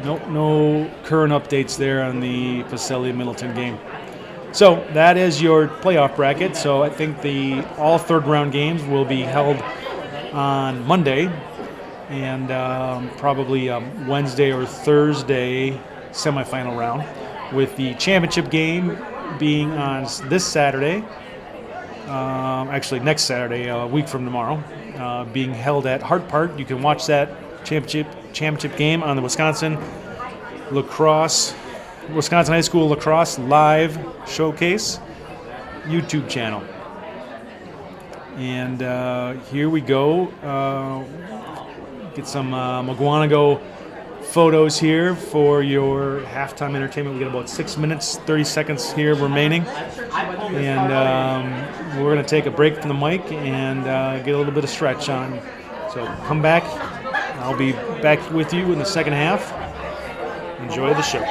Nope, no current updates there on the Pacelli-Middleton game. So that is your playoff bracket. So I think all third round games will be held on Monday, and probably Wednesday or Thursday semifinal round, with the championship game being on this Saturday, actually next Saturday, a week from tomorrow, being held at Hart Park. You can watch that championship game on the Wisconsin High School Lacrosse Live Showcase YouTube channel. And here we go. Get some Mukwonago photos here for your halftime entertainment. We got about 6 minutes, 30 seconds here remaining. And we're going to take a break from the mic and get a little bit of stretch on. So come back. I'll be back with you in the second half. Enjoy the show.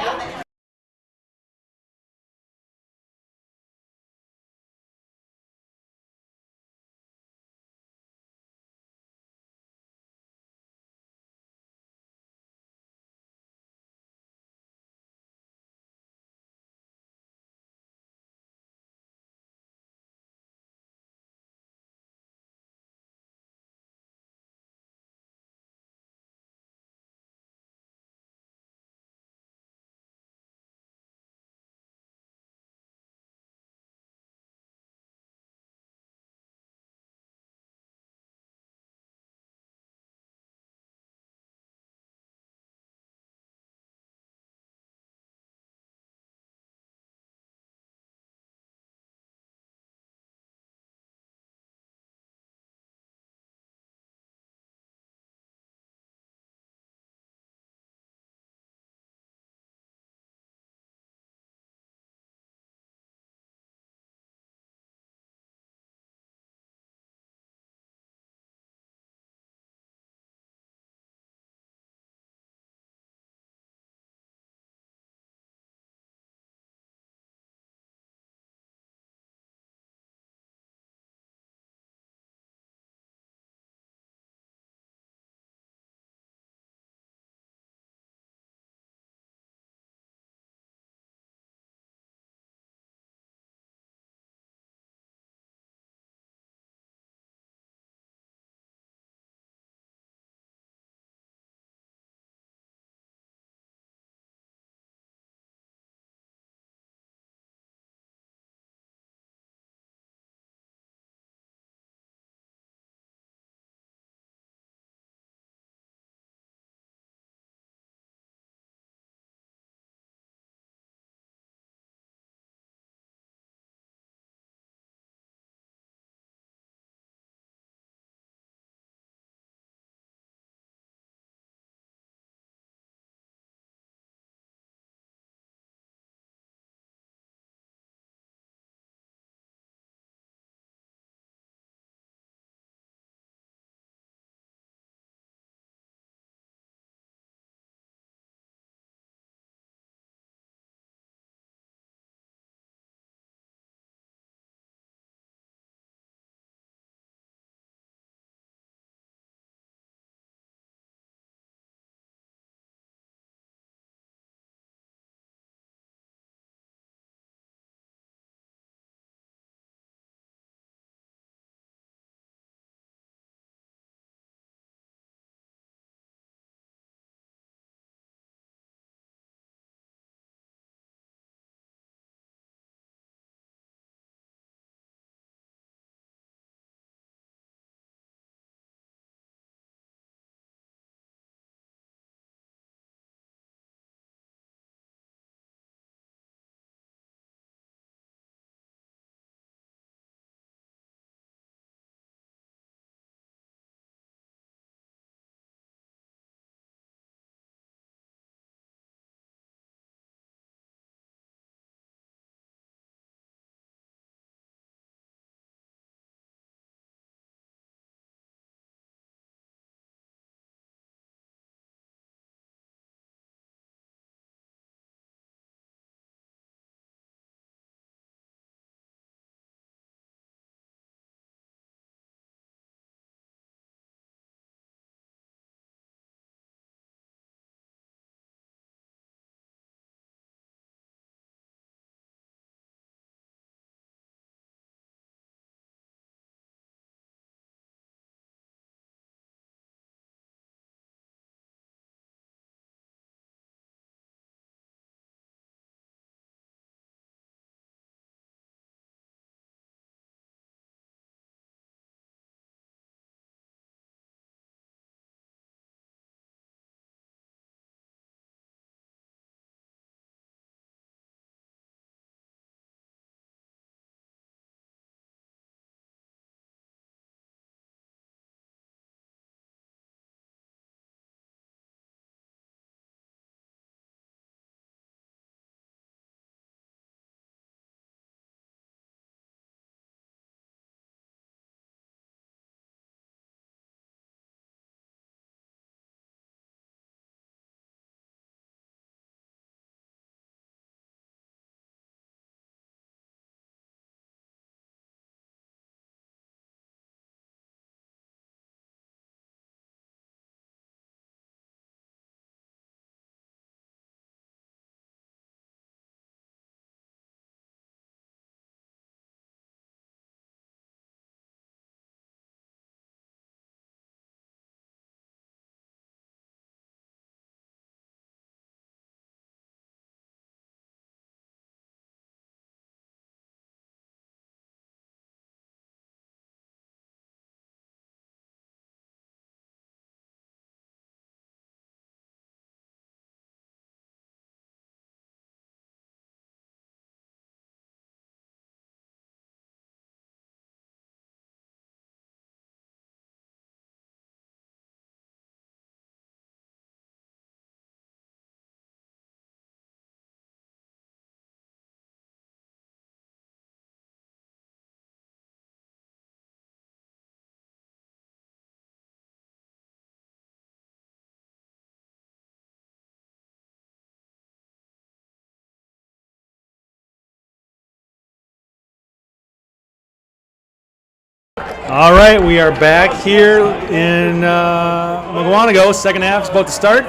All right, we are back here in Mukwonago. Second half is about to start.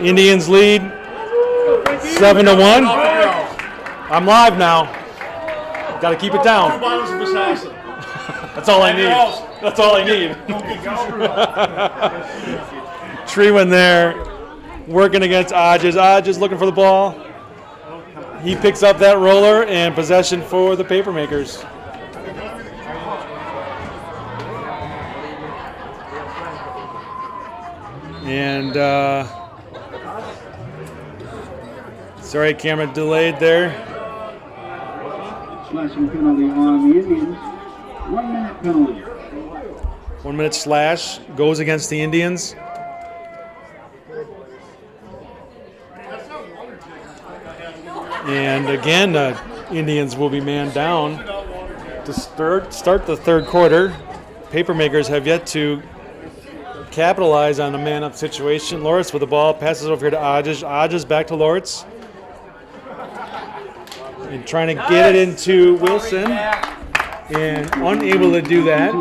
Indians lead 7-1. I'm live now. Got to keep it down. Bottles of assassin. That's all I need. That's all I need. Treewin there, working against Odges. Odges looking for the ball. He picks up that roller and possession for the Papermakers. And sorry, camera delayed there. Slashing penalty on the Indians. 1 minute penalty. 1 minute slash goes against the Indians. And again, the Indians will be man down to start the third quarter. Papermakers have yet to capitalize on the man-up situation. Lawrence with the ball, passes over here to Odges. Odges back to Lawrence. And trying to get it into Wilson. And unable to do that.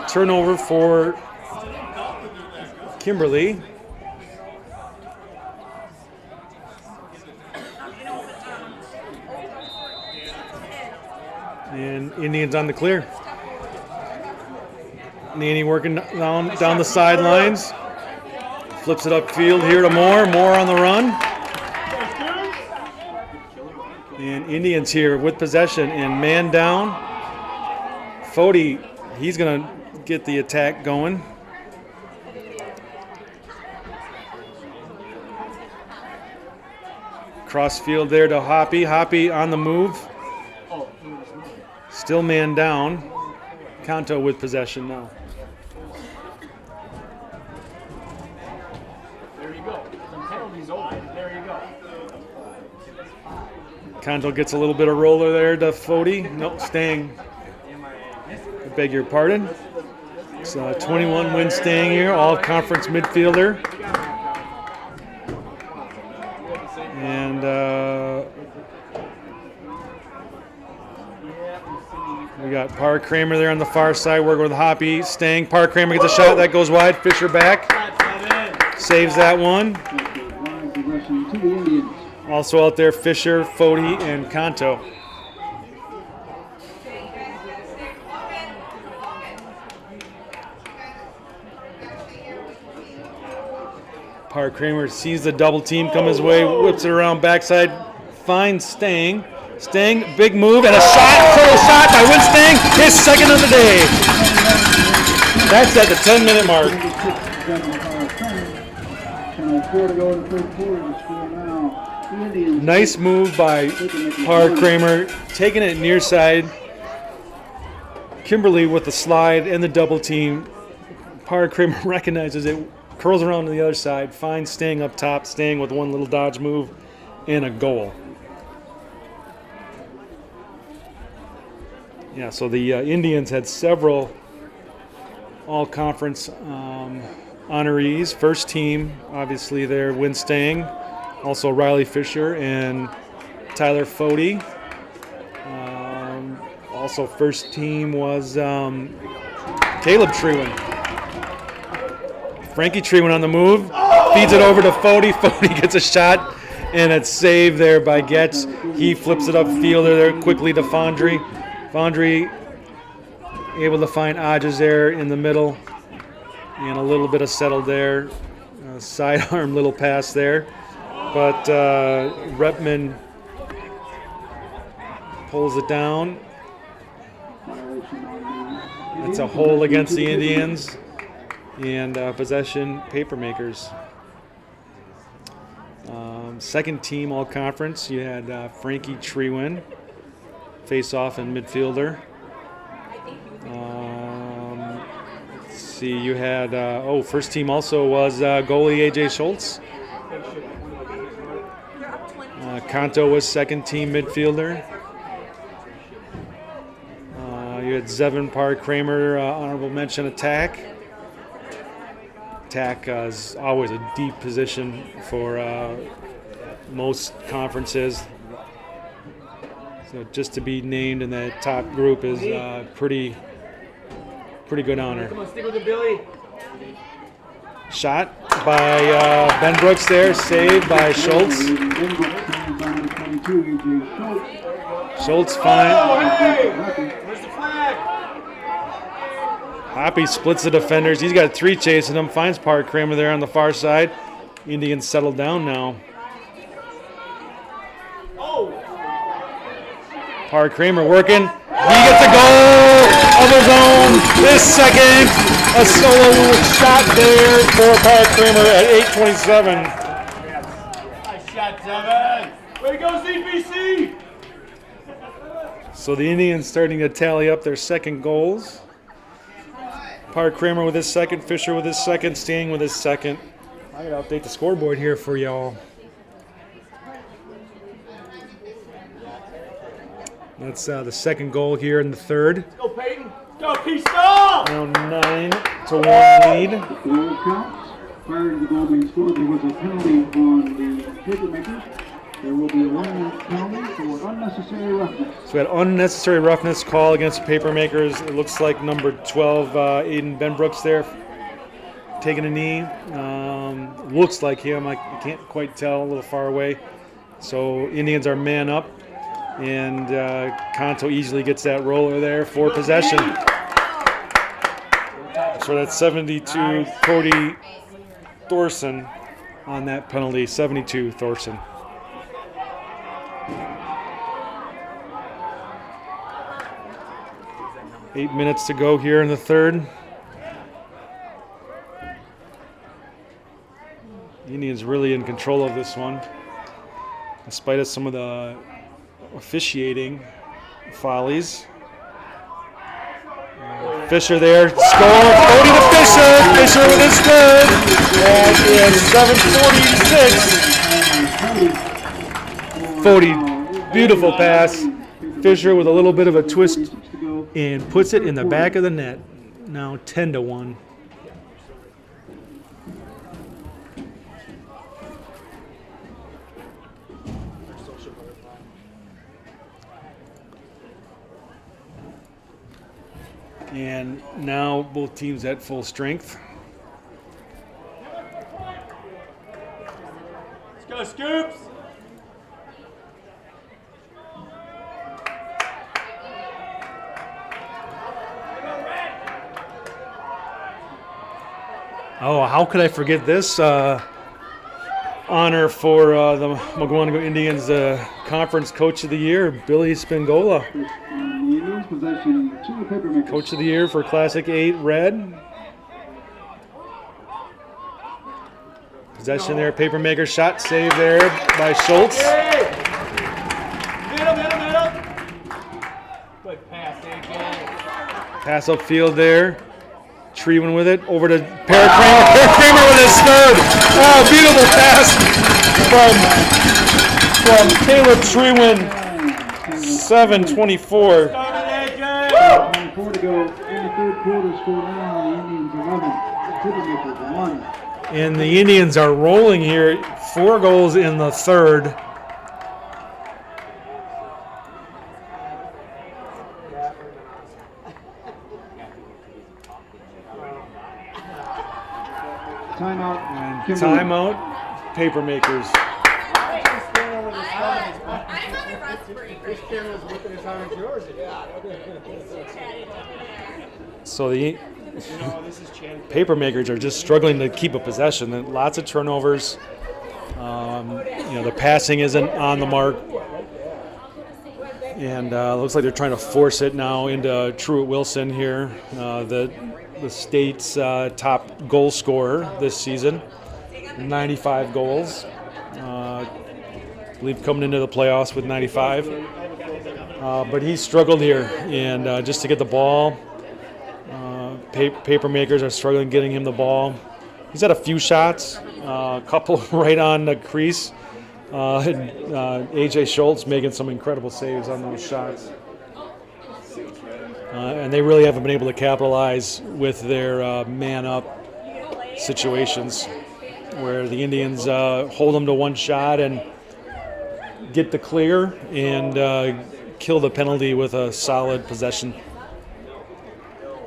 Turnover for Kimberly. And Indians on the clear. Nanny working down the sidelines. Flips it upfield here to Moore. Moore on the run. And Indians here with possession and man down. Fody, he's going to get the attack going. Cross field there to Hoppy. Hoppy on the move. Still man down. Kanto with possession now. There you go. The penalty's over. There you go. Kanto gets a little bit of roller there to Fody. Nope, staying. I beg your pardon. It's 21 win staying here, all conference midfielder. And we got Parr Kramer there on the far side, working with Hoppy. Staying. Parr Kramer gets a shot, that goes wide. Fisher back. Saves that one. Possession to the Indians. Also out there, Fisher, Fody, and Kanto. Parr Kramer sees the double team come his way, whips it around backside, finds Stang. Stang, big move, and a shot, total shot by Win Stang, his second of the day. That's at the 10-minute mark. 10:04 to go in the third quarter. The score now. The Indians. Nice move by Parr Kramer, taking it near side. Kimberly with the slide and the double team. Parr Kramer recognizes it, curls around to the other side, finds Stang up top, Stang with one little dodge move and a goal. Yeah, so the Indians had several all-conference honorees. First team, obviously, there, Win Stang. Also Riley Fisher and Tyler Fody. Also first team was Caleb Treewin. Frankie Treewin on the move. Feeds it over to Fody. Fody gets a shot, and it's saved there by Getz. He flips it upfield there quickly to Fondry. Fondry able to find Odges there in the middle, and a little bit of settle there. Sidearm little pass there. But Repman pulls it down. That's a hole against the Indians. And possession, Papermakers. Second team all conference, you had Frankie Treewin, face off and midfielder. Let's see, you had, first team also was goalie AJ Schultz. Kanto was second team midfielder. You had Zevin Parr Kramer, honorable mention attack. Attack is always a deep position for most conferences. So just to be named in that top group is pretty good honor. Come on, stick with it, Billy. Shot by Ben Brooks there, saved by Schultz. Schultz fine. Oh, hey! Where's the flag? Hoppy splits the defenders. He's got 3 chasing him. Finds Park Kramer there on the far side. Indians settled down now. Oh! Park Kramer working. He gets a goal of his own. This second, a solo shot there for Park Kramer at 8:27. Nice shot, Devin. Way to go, ZPC! So the Indians starting to tally up their second goals. Park Kramer with his second, Fisher with his second, Sting with his second. I gotta update the scoreboard here for y'all. That's the second goal here in the third. Go, Peyton. Go, Pistol! Now 9-1 lead. The goal counts. Prior to the goal being scored, there was a penalty on the Papermakers. There will be a 1-minute penalty for unnecessary roughness. So we had unnecessary roughness call against Papermakers. It looks like number 12, Aiden Benbrooks there, taking a knee. Looks like him. I can't quite tell, a little far away. So Indians are man up, and Kanto easily gets that roller there for possession. So that's 72 Cody Thorson on that penalty. 72 Thorson. Eight minutes to go here in the third. Indians really in control of this one, in spite of some of the officiating follies. Fisher there, score. Cody to Fisher. Fisher with his third. And it's 7:46. 40. Beautiful pass. Fisher with a little bit of a twist and puts it in the back of the net. Now 10-1. And now both teams at full strength. Let's go, Scoops! Oh, how could I forget this honor for the Mukwonago Indians Conference Coach of the Year, Billy Spingola. The Indians possession to the Papermakers. Coach of the Year for Classic 8 Red. Possession there, Papermaker shot save there by Schultz. Hey! Hit him! Good pass, AJ. Pass upfield there. Treeman with it, over to Parrot Kramer. Parrot Kramer with his third. Oh, beautiful pass from Caleb Treeman. 7:24. Start it, AJ! 24 to go in the third quarter. Score now. The Indians 11. Papermakers 1. And the Indians are rolling here. 4 goals in the third. Timeout. Kimberly. Timeout, Papermakers. So the Papermakers are just struggling to keep a possession. Lots of turnovers. The passing isn't on the mark. And looks like they're trying to force it now into Truett Wilson here, the state's top goal scorer this season. 95 goals. I believe coming into the playoffs with 95. But he's struggled here, and just to get the ball, Papermakers are struggling getting him the ball. He's had a few shots, a couple right on the crease. AJ Schultz making some incredible saves on those shots. And they really haven't been able to capitalize with their man-up situations where the Indians hold them to one shot and get the clear and kill the penalty with a solid possession.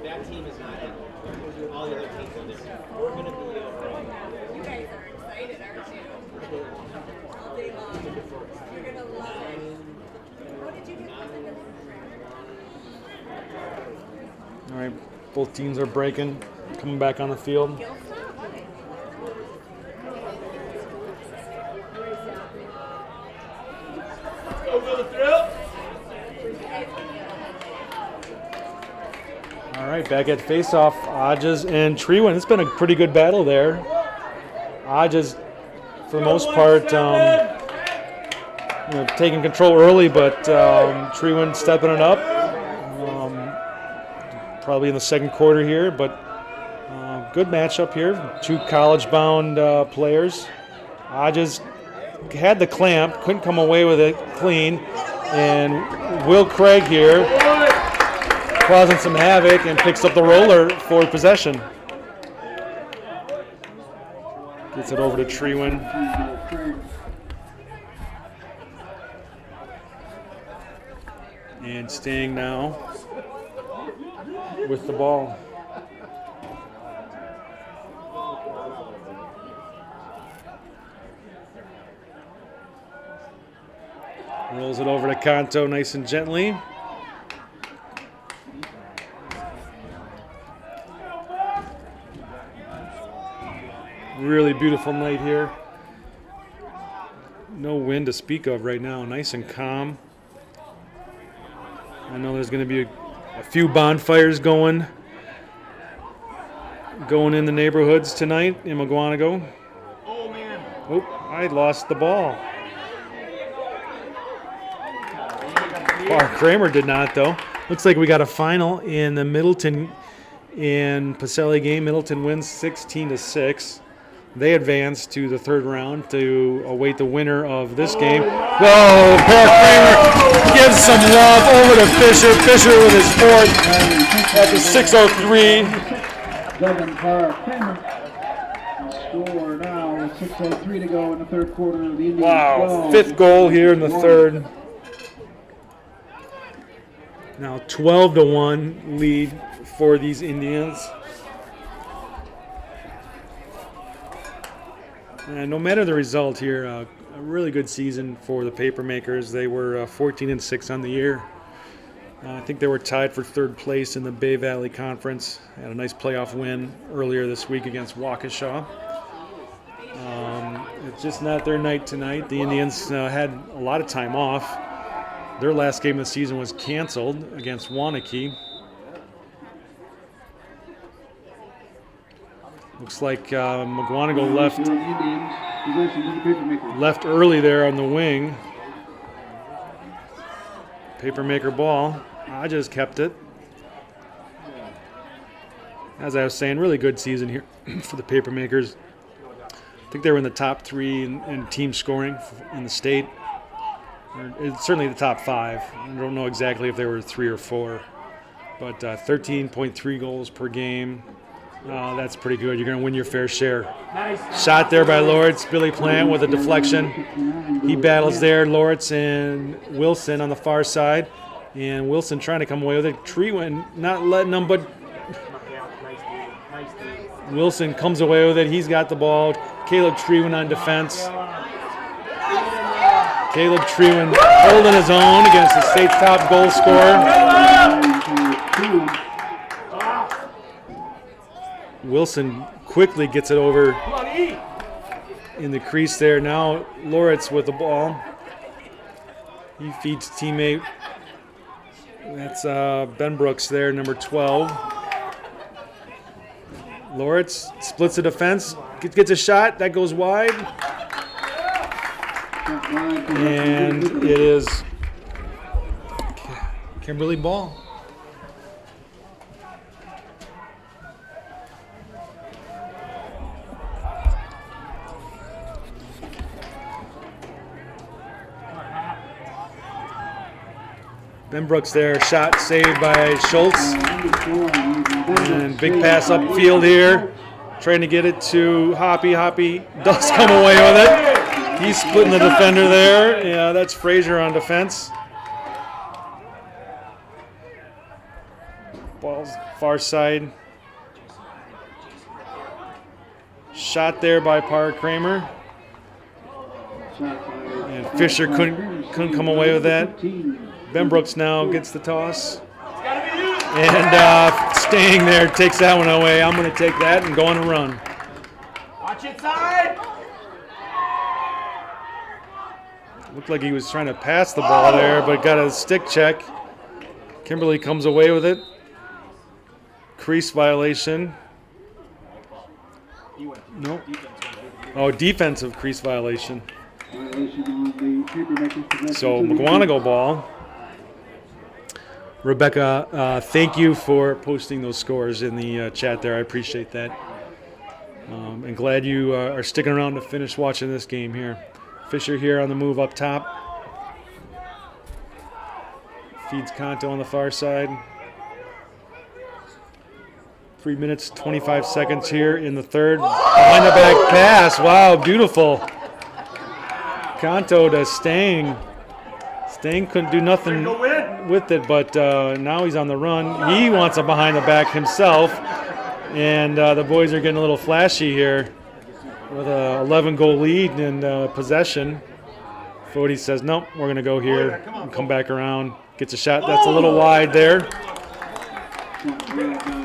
That team is not in. All the other teams are there. We're going to be. You guys are excited, aren't you? All day long. You're going to love it. What did you do for the All right, both teams are breaking, coming back on the field. All right, back at face-off, Hodges and Trewen. It's been a pretty good battle there. Hodges, for the most part, taking control early, but Trewen stepping it up. Probably in the second quarter here, but good matchup here. Two college-bound players. Hodges had the clamp, couldn't come away with it clean, and Will Craig here causing some havoc and picks up the roller for possession. Gets it over to Trewen. And staying now with the ball. Rolls it over to Kanto nice and gently. Really beautiful night here. No wind to speak of right now. Nice and calm. I know there's going to be a few bonfires going in the neighborhoods tonight in Mukwonago. Oh, man. Oh, I lost the ball. Kramer did not, though. Looks like we got a final in the Middleton and Pacelli game. Middleton wins 16-6. They advance to the third round to await the winner of this game. Whoa, Kramer gives some love over to Fisher. Fisher with his fourth at the 6:03. Devin Kramer. Score now with 6:03 to go in the third quarter of the Indians. Wow, fifth goal here in the third. Now 12-1 lead for these Indians. And no matter the result here, a really good season for the Papermakers. They were 14-6 on the year. I think they were tied for third place in the Bay Valley Conference. Had a nice playoff win earlier this week against Waukesha. It's just not their night tonight. The Indians had a lot of time off. Their last game of the season was canceled against Wanakee. Looks like Mukwonago left early there on the wing. Papermaker ball. I just kept it. As I was saying, really good season here for the Papermakers. I think they were in the top 3 in team scoring in the state. It's certainly the top 5. I don't know exactly if they were 3 or 4. But 13.3 goals per game. That's pretty good. You're going to win your fair share. Nice. Shot there by Lawrence. Billy Plant with a deflection. He battles there. Lawrence and Wilson on the far side. And Wilson trying to come away with it. Trewen not letting them, but Wilson comes away with it. He's got the ball. Caleb Trewen on defense. Caleb Trewen holding his own against the state's top goal scorer. Wilson quickly gets it over in the crease there. Now Lawrence with the ball. He feeds teammate. That's Ben Brooks there, number 12. Lawrence splits the defense, gets a shot. That goes wide. And it is Kimberly ball. Ben Brooks there, shot saved by Schultz. And big pass upfield here. Trying to get it to Hoppy. Hoppy does come away with it. He's splitting the defender there. Yeah, that's Frazier on defense. Ball's far side. Shot there by Parr Kramer. And Fisher couldn't come away with that. Ben Brooks now gets the toss. And staying there takes that one away. I'm going to take that and go on a run. Watch it side. Looked like he was trying to pass the ball there, but got a stick check. Kimberly comes away with it. Crease violation. Nope. Oh, defensive crease violation. So Mukwonago ball. Rebecca, thank you for posting those scores in the chat there. I appreciate that. And glad you are sticking around to finish watching this game here. Fisher here on the move up top. Feeds Kanto on the far side. 3 minutes, 25 seconds here in the third. Behind the back pass. Wow, beautiful. Kanto to Stang. Stang couldn't do nothing with it, but now he's on the run. He wants a behind the back himself. And the boys are getting a little flashy here with a 11-goal lead and possession. Fody says, nope, we're going to go here and come back around. Gets a shot. That's a little wide there.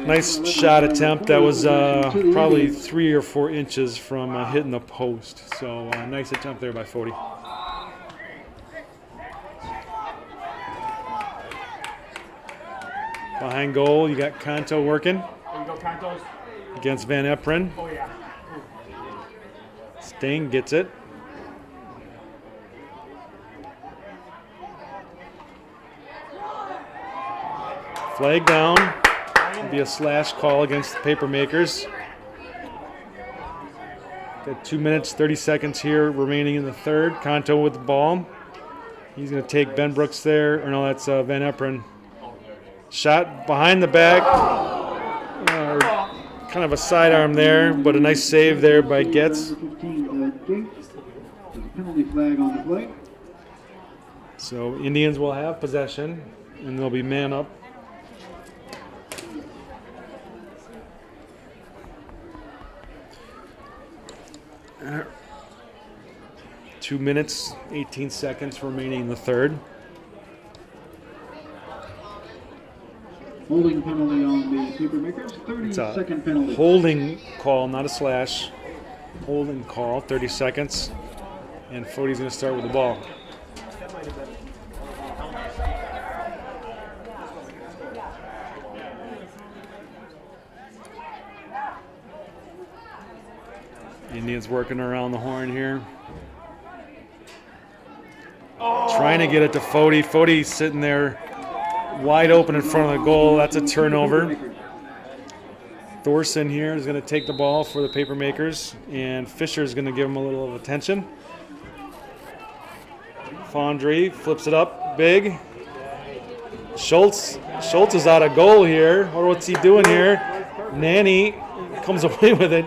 Nice shot attempt. That was probably 3 or 4 inches from hitting the post. So nice attempt there by Fody. Behind goal, you got Kanto working. There you go, Kantos. Against Van Eperen. Oh, yeah. Sting gets it. Flag down. It'll be a slash call against the Papermakers. Got 2 minutes, 30 seconds here remaining in the third. Kanto with the ball. He's going to take Ben Brooks there. Or no, that's Van Eperen. Shot behind the back. Kind of a sidearm there, but a nice save there by Getz. Penalty flag on the play. So Indians will have possession, and they'll be man up. Uh, 2 minutes, 18 seconds remaining in the third. Holding penalty on the Papermakers. 30-second penalty. Holding call, not a slash. Holding call, 30 seconds. And Fody's going to start with the ball. Indians working around the horn here. Trying to get it to Fody. Fody sitting there wide open in front of the goal. That's a turnover. Thorson here is going to take the ball for the Papermakers, and Fisher is going to give him a little of attention. Fondry flips it up big. Schultz is out of goal here. Or what's he doing here? Nanny comes away with it,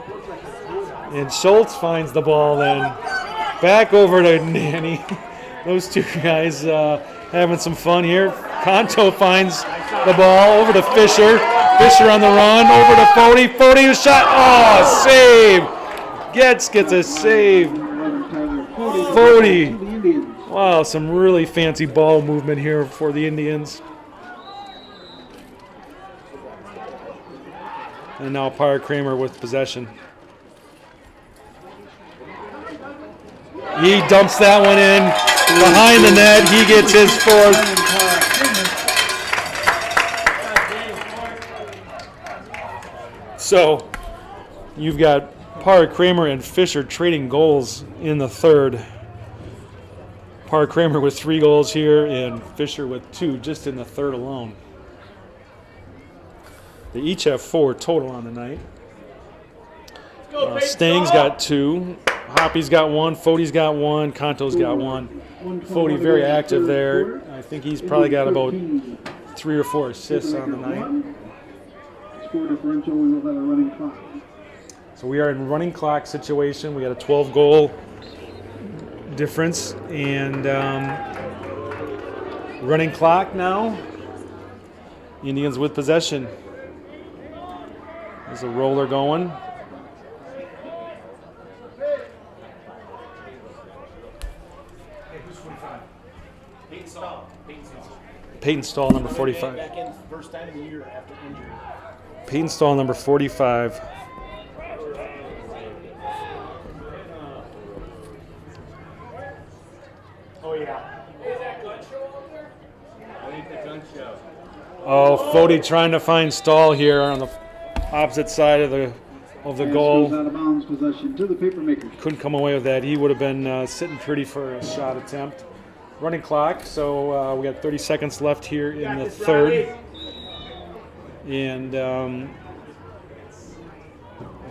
and Schultz finds the ball then. Back over to Nanny. Those two guys having some fun here. Kanto finds the ball over to Fisher. Fisher on the run, over to Fody. Fody a shot. Oh, save. Gets a save. Fody. Wow, some really fancy ball movement here for the Indians. And now Parr Kramer with possession. He dumps that one in behind the net. He gets his fourth. So you've got Parr Kramer and Fisher trading goals in the third. Parr Kramer with 3 goals here and Fisher with 2 just in the third alone. They each have 4 total on the night. Stang's got 2. Hoppy's got 1. Fody's got 1. Kanto's got 1. Fody very active there. I think he's probably got about 3 or 4 assists on the night. Score differential, we will have a running clock. So we are in running clock situation. We got a 12-goal difference and running clock now. Indians with possession. There's a roller going. Peyton Stahl, number 45. Back in first time in the year after injury. Peyton Stahl, number 45. Oh yeah. I think the gun show. Oh, Fody trying to find Stahl here on the opposite side of the Pass goal. goes out of bounds, possession to the Papermakers. Couldn't come away with that. He would have been sitting pretty for a shot attempt. Running clock, so we got 30 seconds left here in the third. And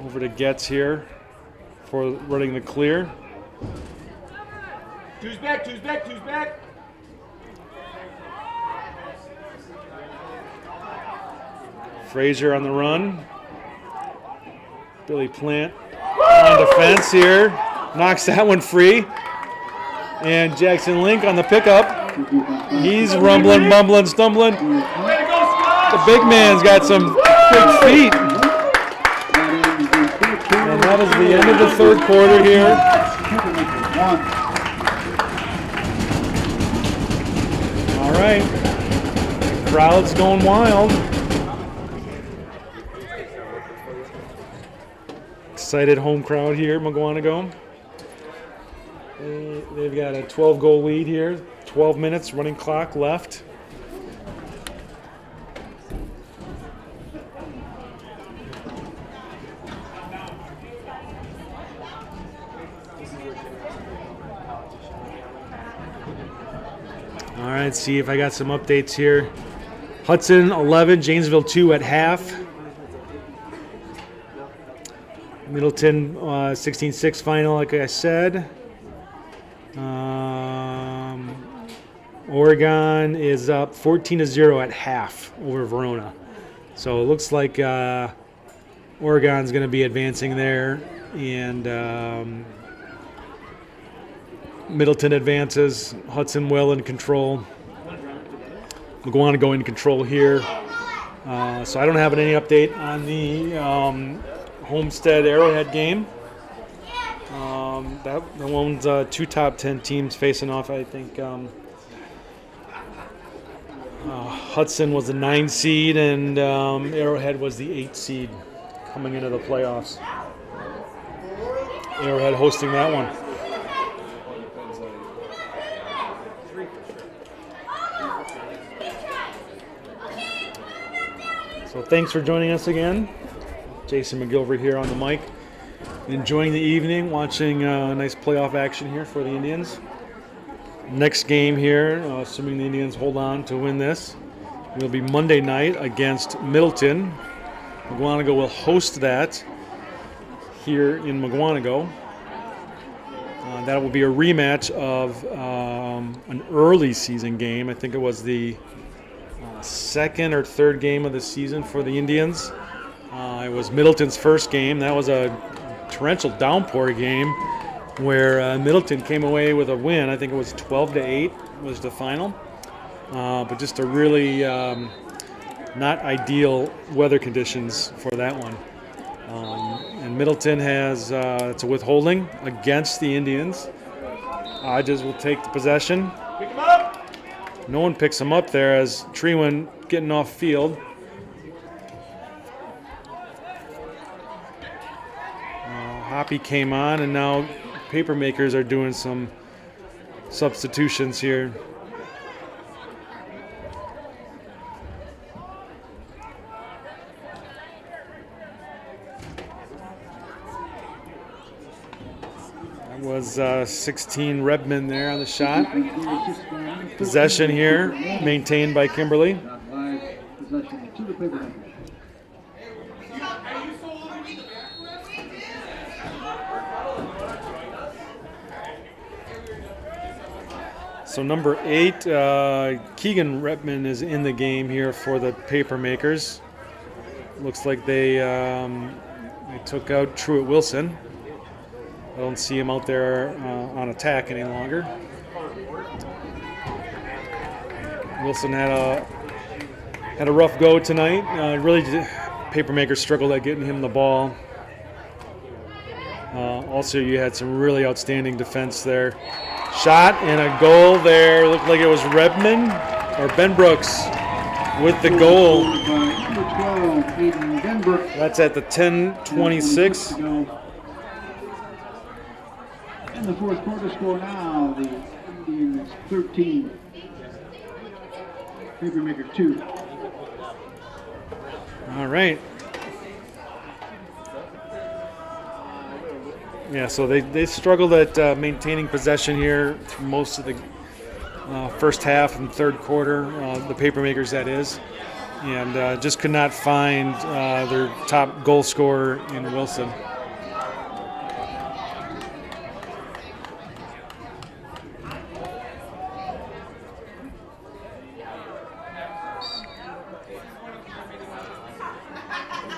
over to Getz here for running the clear. Two's back, two's back, two's back. Frazier on the run. Billy Plant on defense here. Knocks that one free. And Jackson Link on the pickup. He's rumbling, mumbling, stumbling. The big man's got some big feet. And that is the end of the third quarter here. All right. Crowd's going wild. Excited home crowd here at Mukwonago. They've got a 12-goal lead here. 12 minutes running clock left. All right, see if I got some updates here. Hudson 11, Janesville 2 at half. Middleton 16-6 final, like I said. Oregon is up 14-0 at half over Verona. So it looks like Oregon's going to be advancing there, and Middleton advances. Hudson well in control. Mukwonago in control here. So I don't have any update on the Homestead Arrowhead game. That one's two top 10 teams facing off. I think Hudson was the 9 seed and Arrowhead was the 8 seed coming into the playoffs. Arrowhead hosting that one. So thanks for joining us again. Jason McGilvery here on the mic. Enjoying the evening, watching nice playoff action here for the Indians. Next game here, assuming the Indians hold on to win this, will be Monday night against Middleton. Mukwonago will host that here in Mukwonago. That will be a rematch of an early season game. I think it was the second or third game of the season for the Indians. It was Middleton's first game. That was a torrential downpour game where Middleton came away with a win. I think it was 12-8 was the final. But just a really not ideal weather conditions for that one. And Middleton has it's a withholding against the Indians. Hodges will take the possession. Pick him up. No one picks him up there as Trewin getting off field. Hoppy came on, and now Papermakers are doing some substitutions here. That was 16 Redmond there on the shot. Possession here, maintained by Kimberly. Possession to the Papermakers. So number 8, Keegan Redmond is in the game here for the Papermakers. Looks like they took out Truett Wilson. I don't see him out there on attack any longer. Wilson had a rough go tonight. Really Papermakers struggled at getting him the ball. Also, you had some really outstanding defense there. Shot and a goal there. Looked like it was Redmond or Ben Brooks with the goal. Number 12, Aiden Denver. That's at the 10:26. In the fourth quarter score now, the Indians 13, Papermaker 2. All right. Yeah, so they struggled at maintaining possession here through most of the first half and third quarter, the Papermakers that is, and just could not find their top goal scorer in Wilson.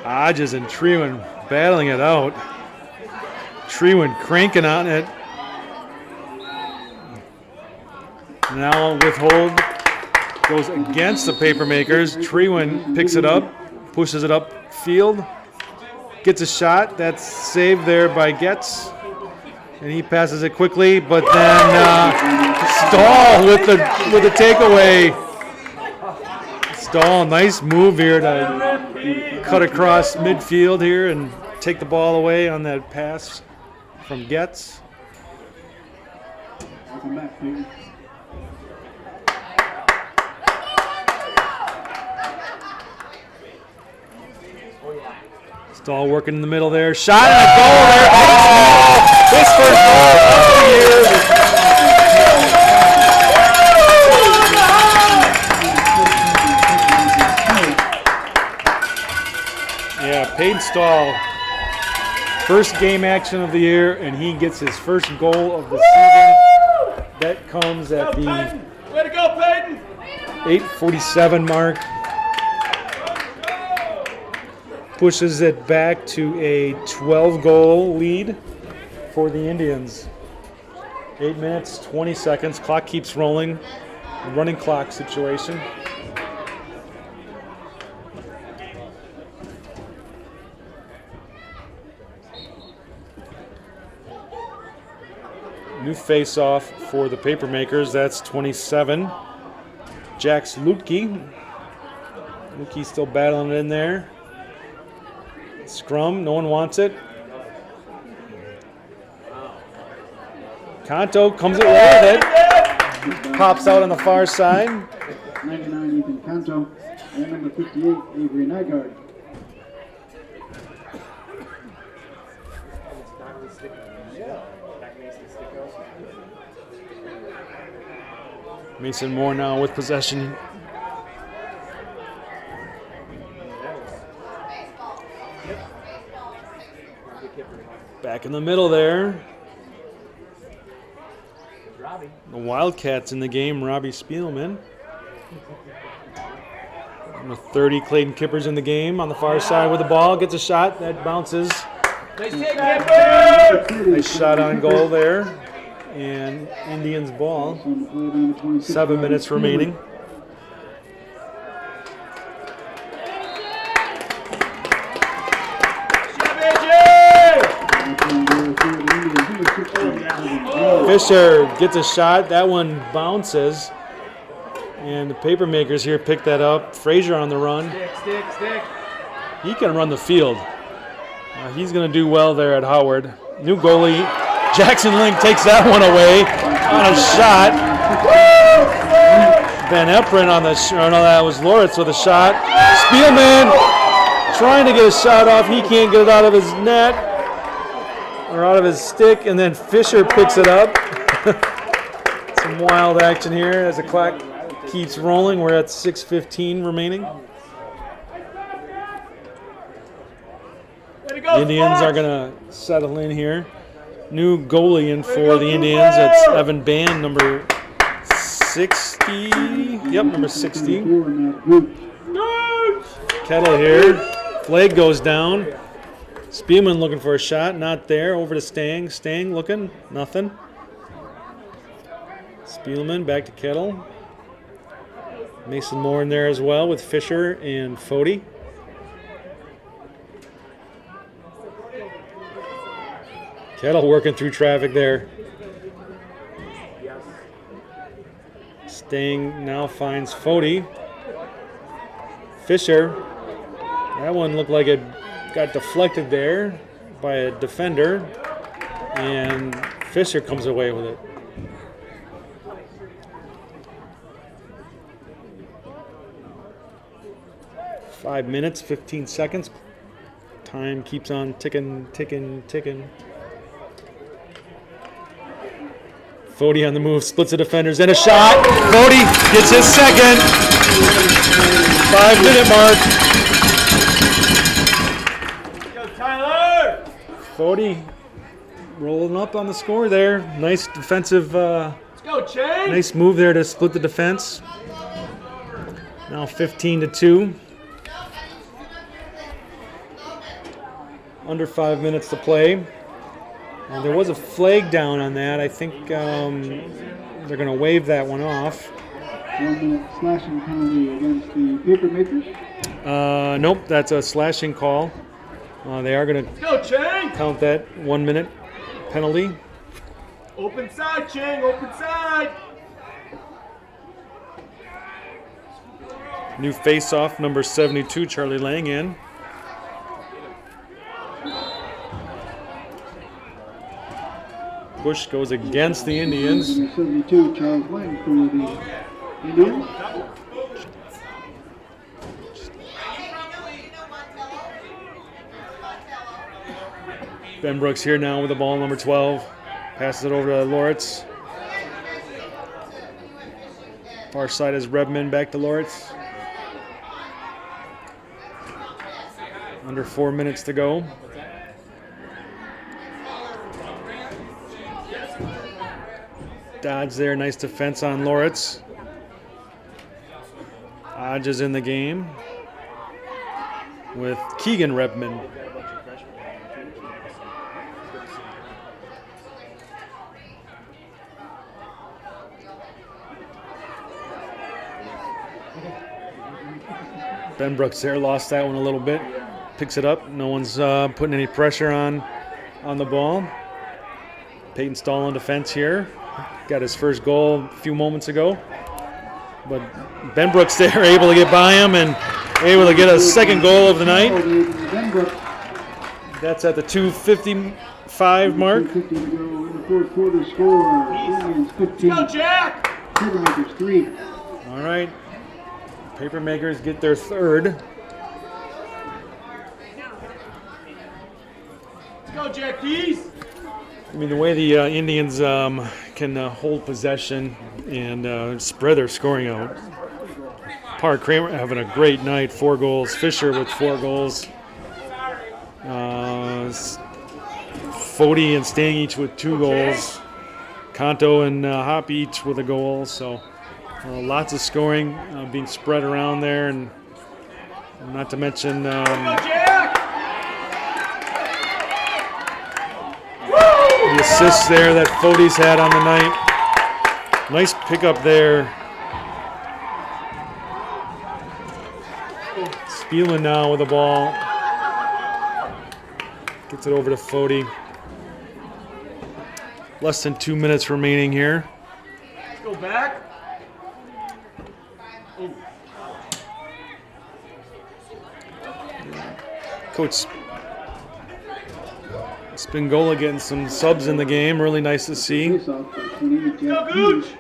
Hodges and Trewen battling it out. Trewen cranking on it. Now withhold goes against the Papermakers. Trewen picks it up, pushes it up field, gets a shot. That's saved there by Getz, and he passes it quickly. But then Stahl with the takeaway. Stahl, nice move here to cut across midfield here and take the ball away on that pass from Getz. Welcome back, Peyton. Stahl working in the middle there. Shot and a goal there. His first goal of the year. Yeah, Peyton Stahl. First game action of the year, and he gets his first goal of the season. That comes at the Way to go, Peyton! 8:47 mark. Pushes it back to a 12-goal lead for the Indians. 8 minutes, 20 seconds. Clock keeps rolling. Running clock situation. New face-off for the Papermakers. That's 27. Jax Lutke. Lutke still battling it in there. Scrum, no one wants it. Kanto comes away with it. Pops out on the far side. 99, Ethan Kanto, and number 58, Avery Nygaard. Mason Moore now with possession. Back in the middle there. The Wildcats in the game, Robbie Spielman. Number 30, Clayton Kipper's in the game on the far side with the ball. Gets a shot that bounces. Nice shot on goal there. And Indians ball. 7 minutes remaining. Fisher gets a shot. That one bounces. And the Papermakers here pick that up. Frazier on the run. Stick. He can run the field. He's going to do well there at Howard. New goalie. Jackson Link takes that one away on a shot. Van Epren on the no, that was Loritz with a shot. Spielman trying to get a shot off. He can't get it out of his net or out of his stick, and then Fisher picks it up. Some wild action here as the clock keeps rolling. We're at 6:15 remaining. The Indians are going to settle in here. New goalie in for the Indians. That's Evan Band, number 60. Yep, number 60. Kettle here. Flag goes down. Spielman looking for a shot. Not there. Over to Stang. Stang looking. Nothing. Spielman back to Kettle. Mason Moore in there as well with Fisher and Fody. Kettle working through traffic there. Staying now finds Fody. Fisher. That one looked like it got deflected there by a defender. And Fisher comes away with it. Five minutes, 15 seconds. Time keeps on ticking, ticking, ticking. Fody on the move, splits the defenders, and a shot. Fody gets his second. 5 minute mark. Go, Tyler! Fody rolling up on the score there. Nice defensive, Let's go, Chang! nice move there to split the defense. Now 15-2. Under 5 minutes to play. There was a flag down on that. I think they're going to wave that one off. 1 minute slashing penalty against the paper makers. Nope, that's a slashing call. They are going Let's to go, Chang! count that 1 minute penalty. Open side, Chang, open side! New face-off, number 72, Charlie Lang in. Push goes against the Indians. Number 72, Charles Lang for the Indians. Ben Brooks here now with the ball, number 12. Passes it over to Loritz. Far side is Rebman, back to Loritz. Under 4 minutes to go. Dodge there, nice defense on Loritz. Hodge is in the game with Keegan Rebman. Ben Brooks there lost that one a little bit. Picks it up. No one's putting any pressure on the ball. Peyton Stahl in defense here. Got his first goal a few moments ago. But Ben Brooks there able to get by him and able to get a second goal of the night. Ben Brooks. That's at the 2:55 mark. 2:50 to go in the fourth quarter score. Indians 15. Go, Jack! Papermakers 3. All right. Papermakers get their third. Let's go, Jack Keys! I mean, the way the Indians can hold possession and spread their scoring out. Park Kramer having a great night, 4 goals. Fisher with 4 goals. Fody and Stang each with 2 goals. Kanto and Hop each with a goal. So lots of scoring being spread around there, and not to mention. Go, Jack! The assists there that Fody's had on the night. Nice pickup there. Spielman now with the ball. Gets it over to Fody. Less than 2 minutes remaining here. Let's go back. Coach Spingola getting some subs in the game. Really nice to see. Face-off by 28, Go, Jack Gooch! Hughes.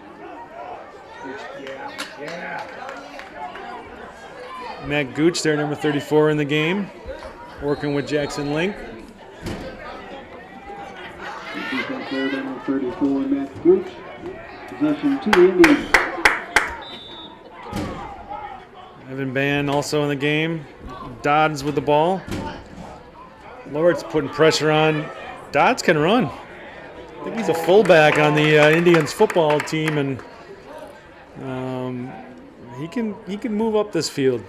Matt Gooch there, number 34 in the game. Working with Jackson Link. Defense there, number 34, Matt Gooch. Possession to the Indians. Evan Ban also in the game. Dodds with the ball. Lord's putting pressure on. Dodds can run. I think he's a fullback on the Indians football team, and he can move up this field.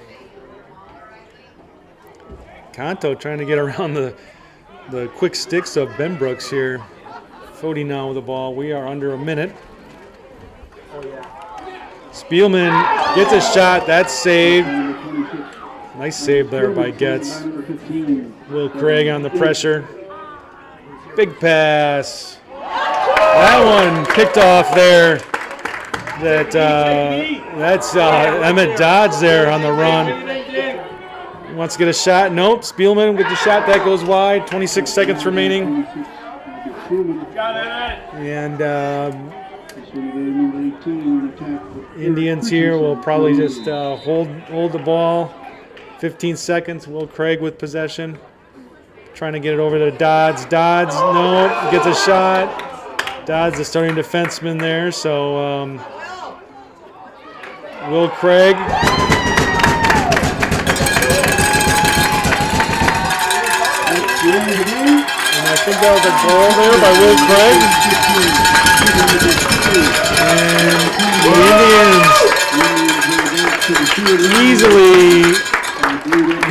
Kanto trying to get around the quick sticks of Ben Brooks here. Fody now with the ball. We are under a minute. Spielman gets a shot. That's saved. Number 26. Nice save there by Getz. Number 15. Will Craig on the pressure. Big pass. That one picked off there. That's Emmett Dodge there on the run. Wants to get a shot. Nope. Spielman with the shot. That goes wide. 26 seconds remaining. And Indians here will probably just hold the ball. 15 seconds. Will Craig with possession. Trying to get it over to Dodds. Dodds, no, gets a shot. Dodds, the starting defenseman there. So Will Craig. And I think that was a goal there by Will Craig. And the Indians easily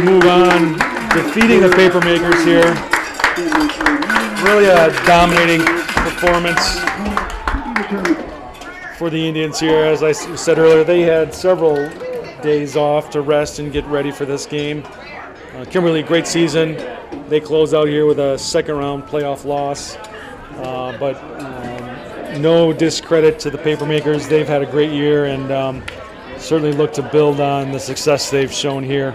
move on, defeating the Papermakers here. Really a dominating performance for the Indians here. As I said earlier, they had several days off to rest and get ready for this game. Kimberly, great season. They close out here with a second-round playoff loss, but no discredit to the Papermakers. They've had a great year and certainly look to build on the success they've shown here.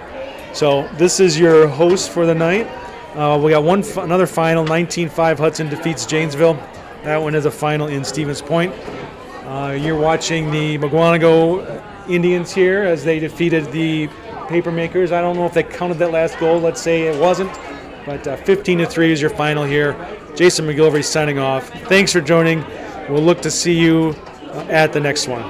So this is your host for the night. We got another final. 19-5 Hudson defeats Janesville. That one is a final in Stevens Point. You're watching the Mukwonago Indians here as they defeated the Papermakers. I don't know if they counted that last goal. Let's say it wasn't. But 15-3 is your final here. Jason McGilvery signing off. Thanks for joining. We'll look to see you at the next one.